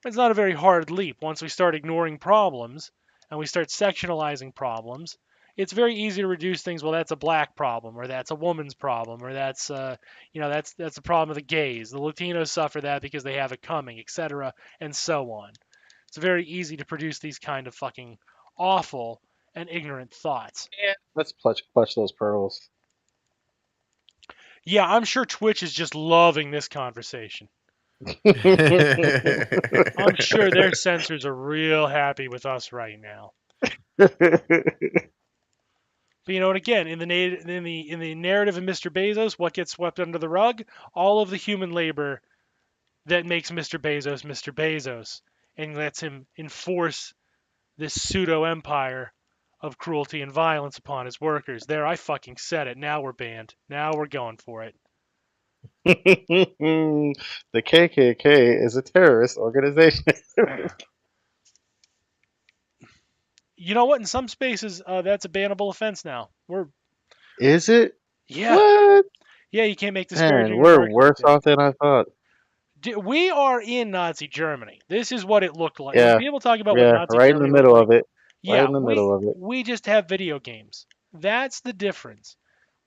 It's not a very hard leap. Once we start ignoring problems and we start sectionalizing problems, it's very easy to reduce things. Well, that's a black problem, or that's a woman's problem, or that's a problem of the gays. The Latinos suffer that because they have it coming, etc., and so on. It's very easy to produce these kind of fucking awful and ignorant thoughts. Yeah. Let's clutch those pearls. Yeah, I'm sure Twitch is just loving this conversation. I'm sure their censors are real happy with us right now. But and again, in the narrative of Mr. Bezos, what gets swept under the rug? All of the human labor that makes Mr. Bezos, and lets him enforce this pseudo empire of cruelty and violence upon his workers. There, I fucking said it. Now we're banned. Now we're going for it. The KKK is a terrorist organization. You know what? In some spaces, that's a bannable offense now. Is it? Yeah. What? Yeah, you can't make disparaging Man, we're remarks. worse off than I thought. We are in Nazi Germany. This is what it looked like. Yeah, When people talk about what yeah, Nazi right in the Germany looked middle like, of it. Right yeah, in the middle of it. we just have video games. That's the difference.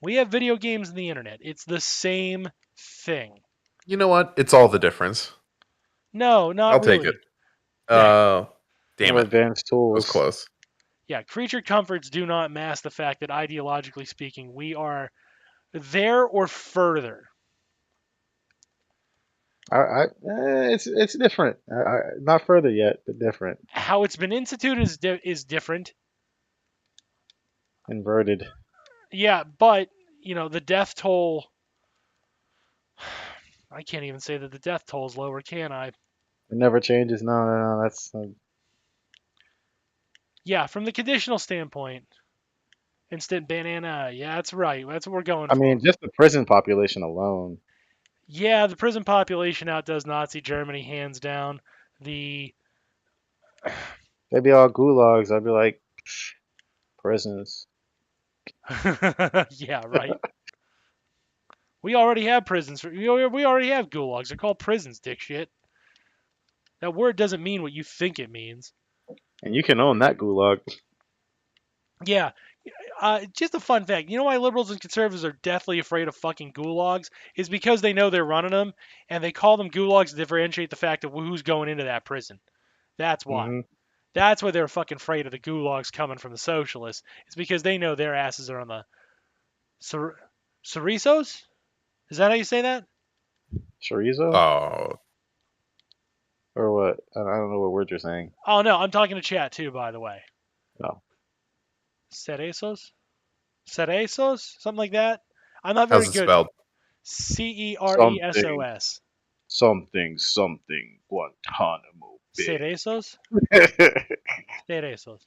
We have video games and the internet. It's the same thing. You know what? It's all the difference. No, not I'll really. take it. Yeah. Damn More it. advanced It was tools. close. Yeah, creature comforts do not mask the fact that ideologically speaking, we are there or further. It's different. Not further yet, but different. How it's been instituted is different. Inverted. Yeah, but the death toll. I can't even say that the death toll is lower, can I? It never changes. No. That's Yeah, from the conditional standpoint, instant banana. Yeah, that's right. That's what we're going I for. mean, just the prison population alone. Yeah, the prison population outdoes Nazi Germany hands down. The They'd be all gulags. I'd be like, prisons. yeah, right. We already have prisons. We already have gulags. They're called prisons, dick shit. That word doesn't mean what you think it means. And you can own that gulag. Yeah. Just a fun fact. You know why liberals and conservatives are deathly afraid of fucking gulags? Is because they know they're running them, and they call them gulags to differentiate the fact of who's going into that prison. That's why. Mm-hmm. That's why they're fucking afraid of the gulags coming from the socialists. It's because they know their asses are on the Cerizos? Is that how you say that? Chorizo? Oh, Or what? I don't know what word you're saying. Oh no, I'm talking to chat too, by the way. No. Cerezos? Cerezos? Something like that? I'm not very how's it good. spelled? Ceresos. Something. Guantanamo Bay. Cerezos? Cerezos.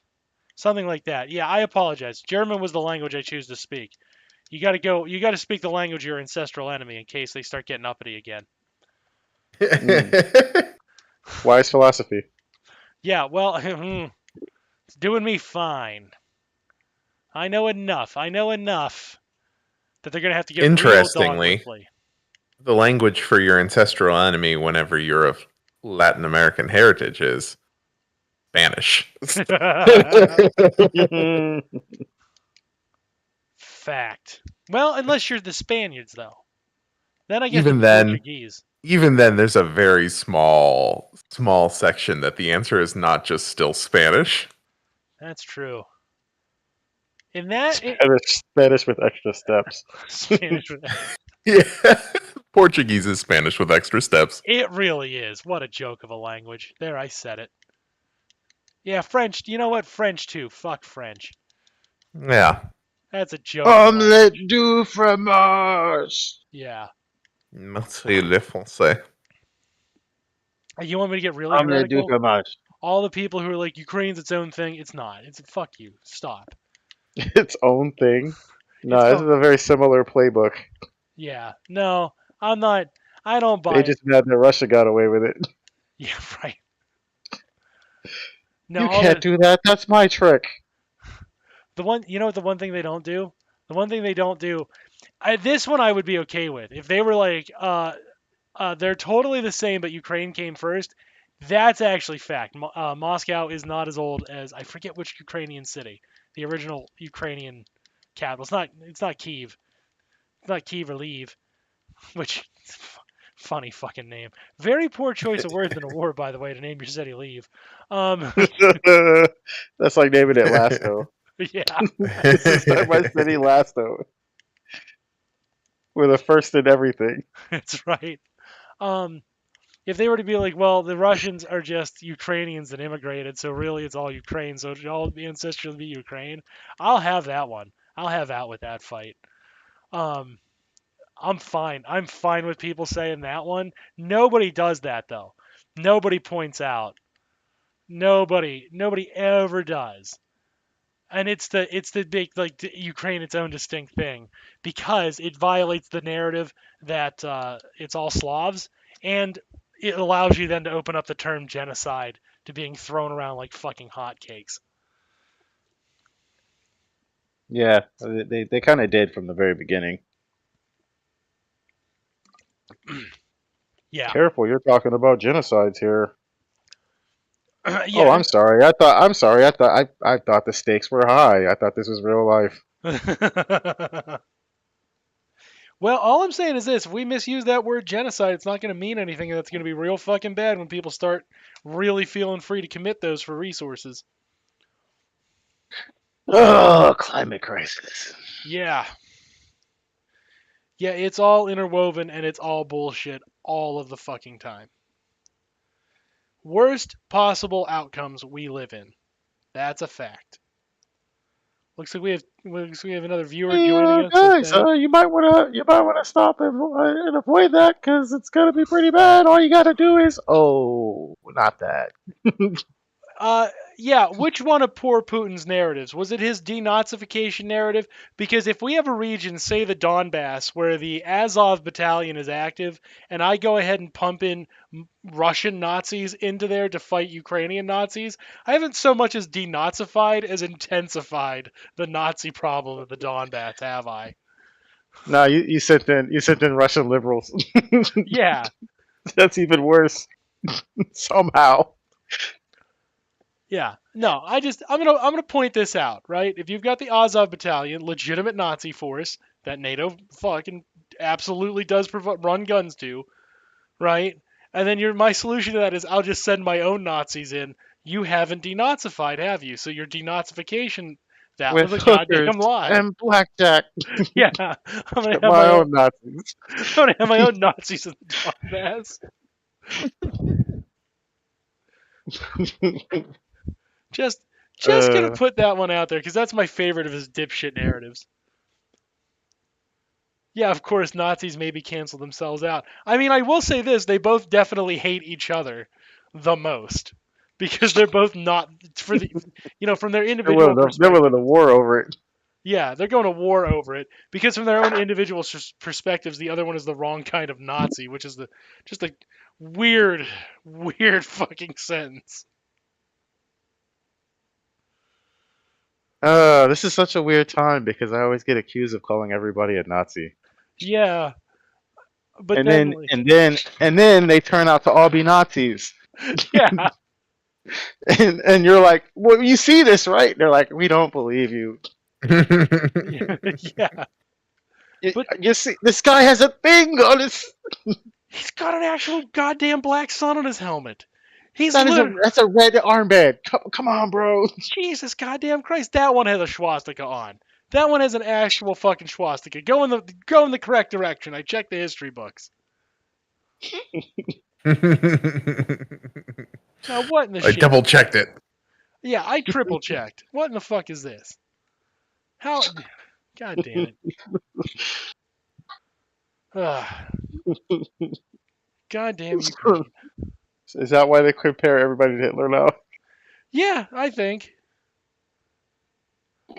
Something like that. Yeah, I apologize. German was the language I choose to speak. You gotta speak the language of your ancestral enemy in case they start getting uppity again. Wise philosophy. Yeah, well, it's doing me fine. I know enough that they're gonna have to get Interestingly, real dogwoodly. The language for your ancestral enemy whenever you're of Latin American heritage is Spanish. Fact. Well, unless you're the Spaniards, though. Then I guess Even it's then- Portuguese. Even then, there's a very small section that the answer is not just still Spanish. That's true. In that, Spanish with extra steps. Spanish. Yeah, Portuguese is Spanish with extra steps. It really is. What a joke of a language. There, I said it. Yeah, French. You know what? French too. Fuck French. Yeah. That's a joke. of a language. Omelette du fromage. Yeah. Merci le français. You want me to get really Omelette du heretical? fromage. all the people who are like Ukraine's its own thing. It's not. It's fuck you. Stop. Its own thing. It's No, this is com- a very similar playbook. yeah. No, I'm not. I don't They buy it. just mad that Russia got away with it. Yeah, right. No, You all can't the do that. That's my trick. one. You know what? The one thing they don't do. The one thing they don't do. This one I would be okay with if they were like, they're totally the same, but Ukraine came first. That's actually fact. Moscow is not as old as I forget which Ukrainian city, the original Ukrainian capital. It's not Kiev. It's not Kiev or Lviv, which funny fucking name. Very poor choice of words in a war, by the way, to name your city Lviv. Um, That's like naming it Lasto. yeah, This is my city, Lasto. We're the first in everything. that's right. Um, if they were to be like, well, the Russians are just Ukrainians that immigrated, so really it's all Ukraine, so all the ancestors be Ukraine. I'll have that one. I'll have out with that fight. Um, I'm fine. I'm fine with people saying that one. Nobody does that though. Nobody points out. Nobody ever does. And it's the big like Ukraine its own distinct thing because it violates the narrative that it's all Slavs, and it allows you then to open up the term genocide to being thrown around like fucking hotcakes. Yeah, they kind of did from the very beginning. Yeah, Careful, you're talking about genocides here. Oh, yeah. I'm sorry. I'm sorry. I thought the stakes were high. I thought this was real life. Well, all I'm saying is this: if we misuse that word genocide, it's not going to mean anything. And that's going to be real fucking bad when people start really feeling free to commit those for resources. Oh, climate crisis. Yeah, yeah, it's all interwoven and it's all bullshit all of the fucking time. Worst possible outcomes we live in. That's a fact. Looks like we have another viewer Hey, joining us. Let's guys, say. you might wanna stop and avoid that because it's gonna be pretty bad. All you gotta do is not that. Uh, yeah, which one of poor Putin's narratives? Was it his denazification narrative? Because if we have a region, say the Donbass, where the Azov battalion is active, and I go ahead and pump in Russian Nazis into there to fight Ukrainian Nazis, I haven't so much as denazified as intensified the Nazi problem of the Donbass, have I? No, you sent in Russian liberals. Yeah, That's even worse somehow. yeah. No, I'm gonna point this out, right? If you've got the Azov battalion, legitimate Nazi force that NATO fucking absolutely does run guns to, right? And then my solution to that is I'll just send my own Nazis in. You haven't denazified, have you? So your denazification, that was With a hookers goddamn lie. and blackjack. Yeah, I'm gonna Get have my my own. own Nazis. I'm gonna have my own Nazis in the Donbass. Just, just gonna uh, put that one out there because that's my favorite of his dipshit narratives. Yeah, of course, Nazis maybe cancel themselves out. I mean, I will say this: they both definitely hate each other the most because they're both not for the, from their individual they're willing perspective. to war over it. Yeah, they're going to war over it because from their own individual perspectives, the other one is the wrong kind of Nazi, which is just a weird, weird fucking sentence. This is such a weird time because I always get accused of calling everybody a Nazi. Yeah, but And then then like, and then and then they turn out to all be Nazis. yeah, And you're like, well, you see this, right? They're like, we don't believe you. yeah, yeah. You, But you see, this guy has a thing on his. he's got an actual goddamn black sun on his helmet. He's That is literally that's a red armband. Come on, bro. Jesus goddamn Christ, that one has a swastika on. That one has an actual fucking swastika. Go in the correct direction. I checked the history books. Now what in the I shit? double checked it. Yeah, I triple checked. What in the fuck is this? How? God damn it. Ugh. God damn Ukraine. Is that why they compare everybody to Hitler now? Yeah, I think.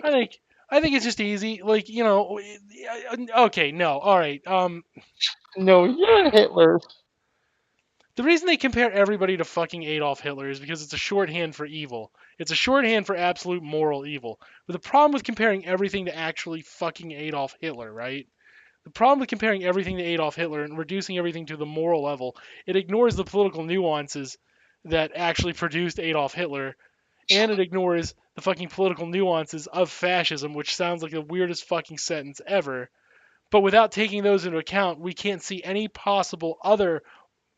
I think. I think it's just easy. Like, okay, no, all right. No, you're Hitler. The reason they compare everybody to fucking Adolf Hitler is because it's a shorthand for evil. It's a shorthand for absolute moral evil. But the problem with comparing everything to actually fucking Adolf Hitler, right? The problem with comparing everything to Adolf Hitler and reducing everything to the moral level, it ignores the political nuances that actually produced Adolf Hitler, and it ignores the fucking political nuances of fascism, which sounds like the weirdest fucking sentence ever. But without taking those into account, we can't see any possible other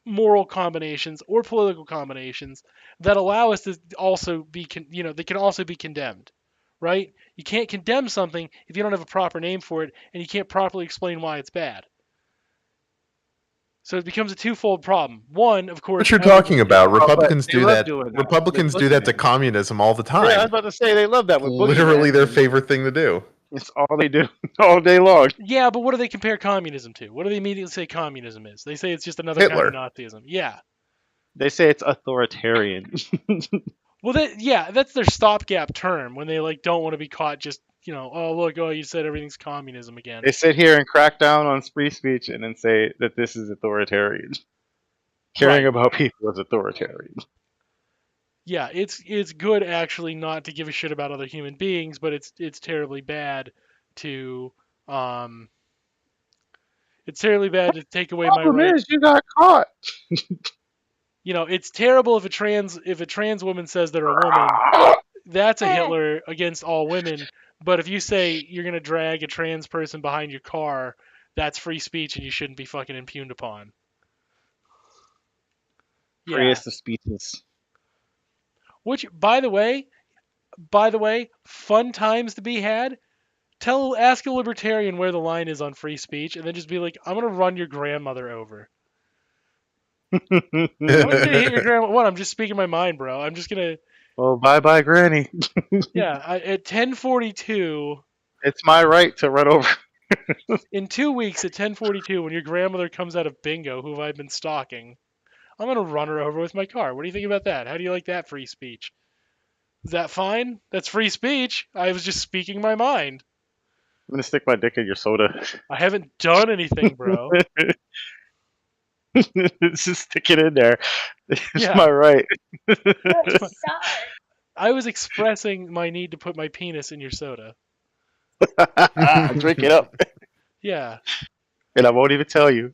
moral combinations or political combinations that allow us to also be, they can also be condemned, right? You can't condemn something if you don't have a proper name for it, and you can't properly explain why it's bad. So it becomes a twofold problem. One, of course, What you're talking about? Oh, but Republicans they do love that. doing that with Republicans do that to boogeyman. communism all the Yeah, I was time. about to say they love that with Literally boogeyman. their favorite thing to do. It's all they do all day long. yeah, but what do they compare communism to? What do they immediately say communism is? They say it's just another kind of Hitler. Nazism. Yeah. They say it's authoritarian. Well, yeah, that's their stopgap term when they like don't want to be caught just oh look, oh you said everything's communism again. They sit here and crack down on free speech and then say that this is authoritarian. Caring Right. about people is authoritarian. Yeah, it's good actually not to give a shit about other human beings, but it's terribly bad to um it's terribly bad to take away my Problem right. is, you got caught. It's terrible if a trans woman says they're a woman. That's a Hitler against all women. But if you say you're gonna drag a trans person behind your car, that's free speech and you shouldn't be fucking impugned upon. Yeah. Freest of speeches. Which, by the way, fun times to be had. Ask a libertarian where the line is on free speech, and then just be like, I'm gonna run your grandmother over. I'm just gonna hit your grandma. What? I'm just speaking my mind, bro. I'm just gonna. Well, bye bye, Granny. Yeah. At 10:42 It's my right to run over. in 2 weeks at 10:42, when your grandmother comes out of bingo, who I've been stalking, I'm gonna run her over with my car. What do you think about that? How do you like that free speech? Is that fine? That's free speech. I was just speaking my mind. I'm gonna stick my dick in your soda. I haven't done anything, bro. Just stick it in there. It's Yeah. my right. I was expressing my need to put my penis in your soda. Drink it up, Yeah. and I won't even tell you.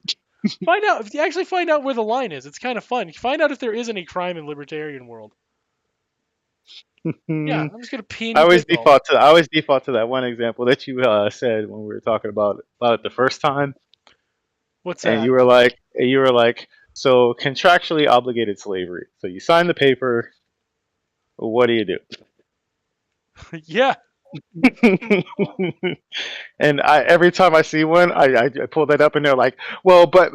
Find out if you actually find out where the line is. It's kind of fun. Find out if there is any crime in libertarian world. Yeah, I'm just gonna pee in I your always dick hole. default to that one example that you said when we were talking about it the first time, What's and that? you were like, so contractually obligated slavery. So you sign the paper. What do you do? Yeah. And every time I see one, I pull that up, and they're like, well, but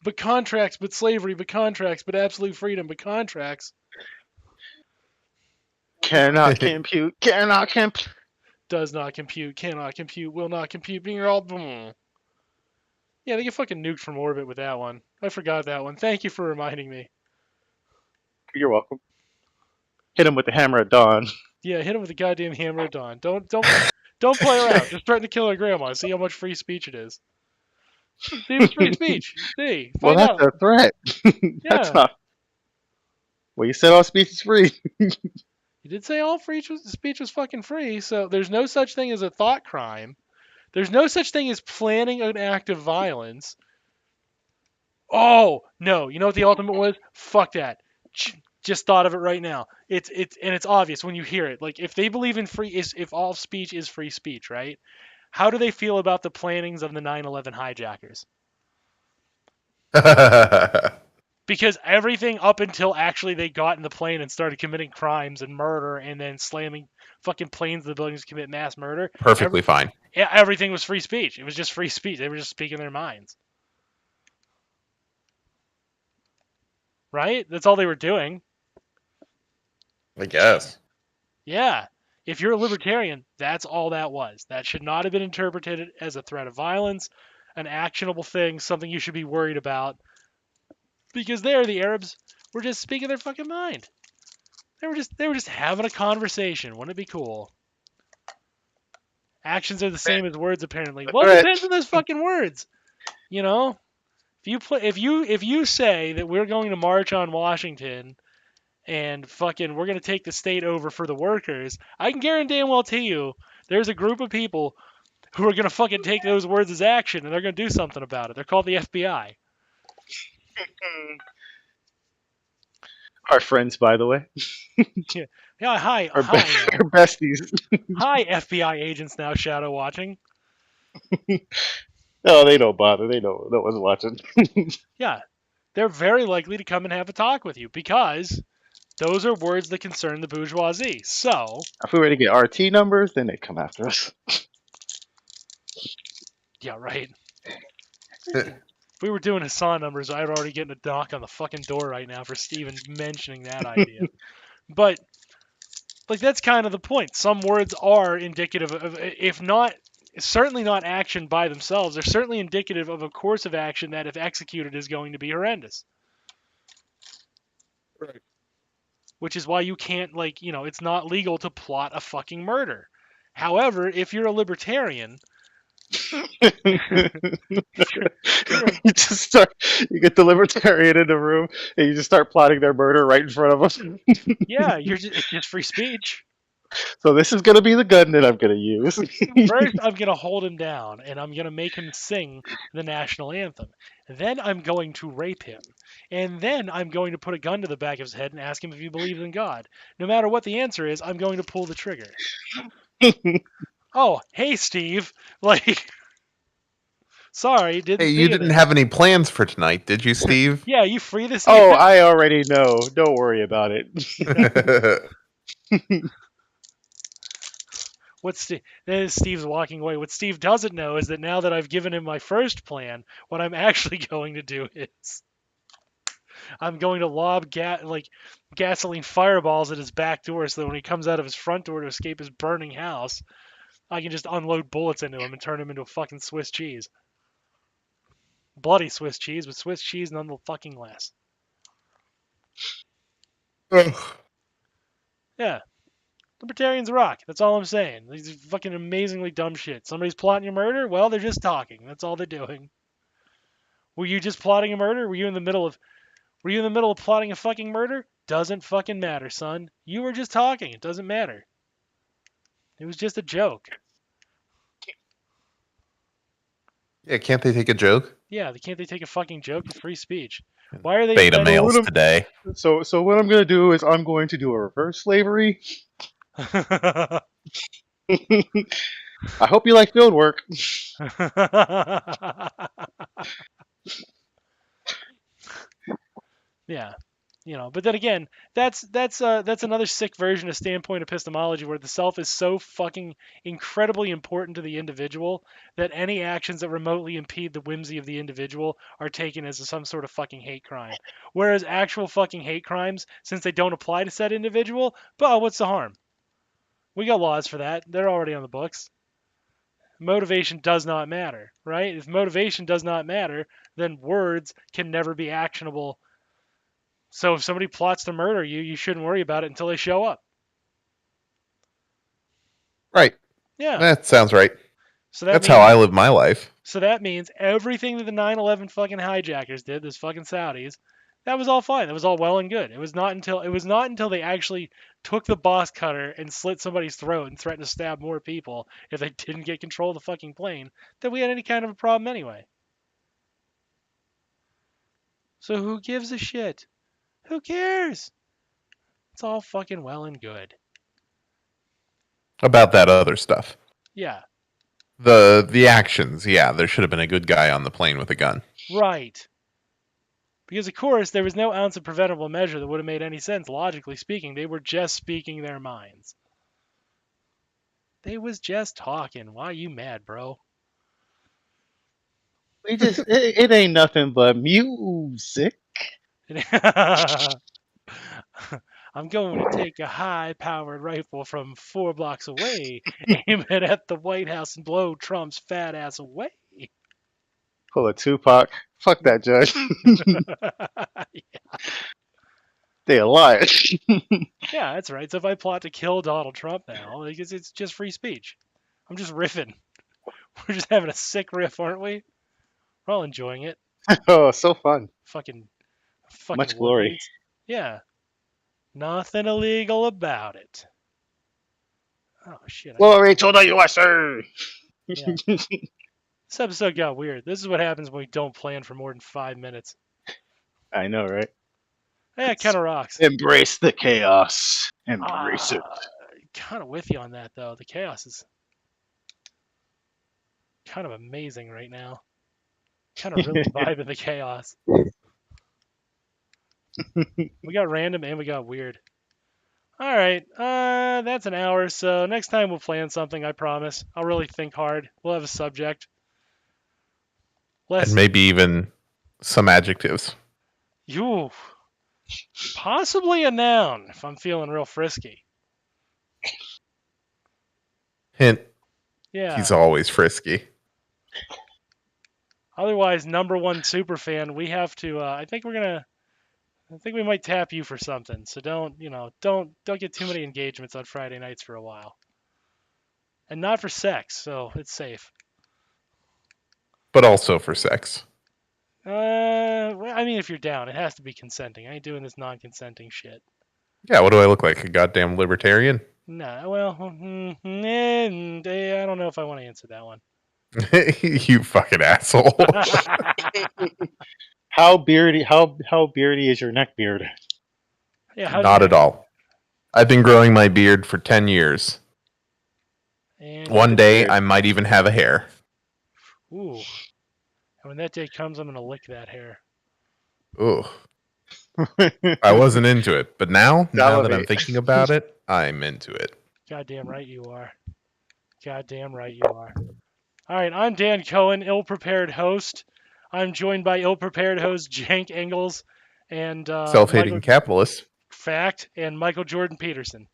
But contracts, but slavery, but contracts, but absolute freedom, but contracts. cannot compute, cannot compute. Does not compute, cannot compute, will not compute. Being all. Yeah, they get fucking nuked from orbit with that one. I forgot that one. Thank you for reminding me. You're welcome. Hit him with the hammer at dawn. Yeah, hit him with the goddamn hammer at dawn. Don't play around. Just threaten to kill our grandma. See how much free speech it is. See, it was free speech. See, Well, find that's out. a threat. That's Yeah, not. Well, you said all speech is free. you did say all speech was fucking free. So there's no such thing as a thought crime. There's no such thing as planning an act of violence. Oh no! You know what the ultimate was? Fuck that. Just thought of it right now. It's obvious when you hear it. Like if they believe in if all speech is free speech, right? How do they feel about the plannings of the 9/11 hijackers? Because everything up until actually they got in the plane and started committing crimes and murder and then slamming fucking planes to the buildings to commit mass murder, Perfectly fine. everything was free speech. It was just free speech. They were just speaking their minds. Right? That's all they were doing. I guess. Yeah. If you're a libertarian, that's all that was. That should not have been interpreted as a threat of violence, an actionable thing, something you should be worried about. Because there, the Arabs were just speaking their fucking mind. They were just having a conversation. Wouldn't it be cool? Actions are the same as words, apparently. Well, it Right. depends on those fucking words. You know, if you say that we're going to march on Washington and fucking we're gonna take the state over for the workers, I can guarantee damn well to you there's a group of people who are gonna fucking take those words as action and they're gonna do something about it. They're called the FBI. Our friends, by the way. Yeah, yeah. Hi, Our, hi, our besties. hi, FBI agents now shadow watching. No, they don't bother. They know no one's watching. Yeah, they're very likely to come and have a talk with you because those are words that concern the bourgeoisie. So, If we were to get RT numbers, then they come after us. yeah, right. If we were doing Hassan numbers, I'd already get a knock on the fucking door right now for Steven mentioning that idea. But like that's kind of the point. Some words are indicative of, if not, certainly not action by themselves. They're certainly indicative of a course of action that, if executed, is going to be horrendous. Right. Which is why you can't, like, it's not legal to plot a fucking murder. However, if you're a libertarian, You just start. You get the libertarian in the room, and you just start plotting their murder right in front of us. yeah, it's just free speech. So this is gonna be the gun that I'm gonna use. First, I'm going to hold him down, and I'm going to make him sing the national anthem. Then I'm going to rape him. And then I'm going to put a gun to the back of his head and ask him if he believes in God. No matter what the answer is, I'm going to pull the trigger. Oh, hey, Steve. Like, sorry, didn't Hey, see you it. didn't have any plans for tonight, did you, Steve? Yeah, you free this Oh, evening? I already know. Don't worry about it. Then Steve's walking away. What Steve doesn't know is that now that I've given him my first plan, what I'm actually going to do is I'm going to lob gasoline fireballs at his back door so that when he comes out of his front door to escape his burning house, I can just unload bullets into him and turn him into a fucking Swiss cheese. Bloody Swiss cheese, but Swiss cheese none the fucking less. Yeah. Libertarians rock. That's all I'm saying. These fucking amazingly dumb shit. Somebody's plotting your murder? Well, they're just talking. That's all they're doing. Were you just plotting a murder? Were you in the middle of plotting a fucking murder? Doesn't fucking matter, son. You were just talking. It doesn't matter. It was just a joke. Yeah, can't they take a joke? Yeah, can't they take a fucking joke? It's free speech. Why are they Beta inventing- males Well, today. So what I'm gonna do is I'm going to do a reverse slavery. I hope you like field work. Yeah. But then again, that's another sick version of standpoint epistemology where the self is so fucking incredibly important to the individual that any actions that remotely impede the whimsy of the individual are taken as some sort of fucking hate crime. Whereas actual fucking hate crimes, since they don't apply to said individual, but what's the harm? We got laws for that. They're already on the books. Motivation does not matter, right? If motivation does not matter, then words can never be actionable. So if somebody plots to murder you, you shouldn't worry about it until they show up. Right. Yeah. That sounds right. So That's how I live my life. So that means everything that the 9/11 fucking hijackers did, those fucking Saudis, that was all fine. That was all well and good. It was not until they actually took the boss cutter and slit somebody's throat and threatened to stab more people if they didn't get control of the fucking plane that we had any kind of a problem anyway. So who gives a shit? Who cares? It's all fucking well and good. About that other stuff. Yeah. The actions, yeah, there should have been a good guy on the plane with a gun. Right. Because, of course, there was no ounce of preventable measure that would have made any sense, logically speaking. They were just speaking their minds. They was just talking. Why are you mad, bro? It ain't nothing but music. I'm going to take a high-powered rifle from 4 blocks away, aim it at the White House, and blow Trump's fat ass away. Pull a Tupac. Fuck that judge. Yeah. They a liar. Yeah, that's right. So if I plot to kill Donald Trump now, it's just free speech. I'm just riffing. We're just having a sick riff, aren't we? We're all enjoying it. Oh, so fun. Fucking Much glory. workmates. Yeah. Nothing illegal about it. Oh shit. Glory to the USA. Yeah. This episode got weird. This is what happens when we don't plan for more than 5 minutes. I know, right? Yeah, it kind of rocks. Embrace the chaos. Embrace it. Kind of with you on that though. The chaos is kind of amazing right now. Kind of really vibing the chaos. We got random and we got weird. All right, that's an hour. So next time we'll plan something. I promise. I'll really think hard. We'll have a subject. And maybe even some adjectives. You possibly a noun if I'm feeling real frisky. Hint, Yeah. he's always frisky. Otherwise, number one super fan, we have to. I think we might tap you for something. So don't get too many engagements on Friday nights for a while. And not for sex, so it's safe. But also for sex. Well, I mean, if you're down, it has to be consenting. I ain't doing this non-consenting shit. Yeah, what do I look like? A goddamn libertarian? Nah, well, I don't know if I want to answer that one. You fucking asshole. How beardy? How beardy is your neck beard? Yeah, Not at all. I've been growing my beard for 10 years. And One day, I might even have a hair. Ooh. And when that day comes, I'm gonna lick that hair. Ooh. I wasn't into it, but now that I'm thinking about it, I'm into it. Goddamn right you are. Goddamn right you are. All right, I'm Dan Cohen, ill-prepared host. I'm joined by ill-prepared host Jank Engels and self-hating capitalist. Fact and Michael Jordan Peterson.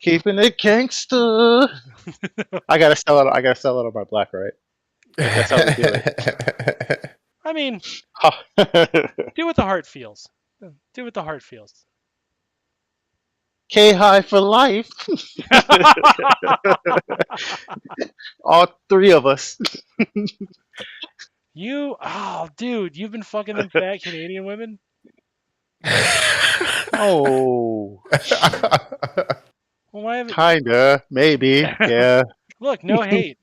Keeping it gangsta. I gotta sell it. I gotta sell it on my black, right? That's how we do it. I mean, do what the heart feels. Do what the heart feels. K-High for life. All three of us. Dude, you've been fucking them fat Canadian women? Oh. Well, why haven't... Kinda, maybe, yeah. Look, no hate.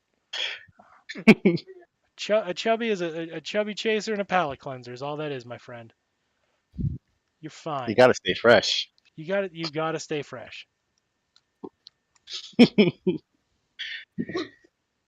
A chubby is a chubby chaser and a palate cleanser is all that is, my friend. You're fine. You gotta stay fresh. You gotta stay fresh.